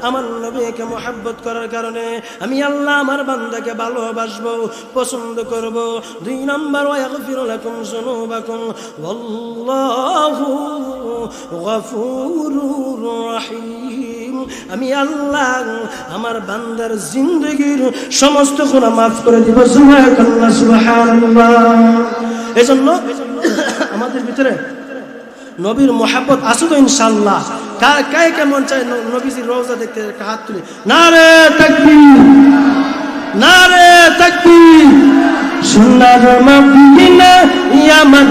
আমার নবীকে মহব্বত করার কারণে আমি আল্লাহ আমার বান্দাকে ভালোবাসবো, পছন্দ করব। দুই নম্বর, ওয়াগফির লাকুম যুনুবাকুম ওয়াল্লাহু গফুরুর রহিম, আমি আল্লাহ আমার বান্দার জিন্দেগীর সমস্ত গুনাহ মাফ করে দিব। সুবহানাল্লাহ সুবহানাল্লাহ। এজন্য আমাদের ভিতরে নবীর মহব্বত আছে তো ইনশাআল্লাহ। কায় কেমন চাই নবীজির রওজা দেখতে? হাত তুলি। নারে তাকবীর, নারে তাকবীর। সোনার মদিনা আমার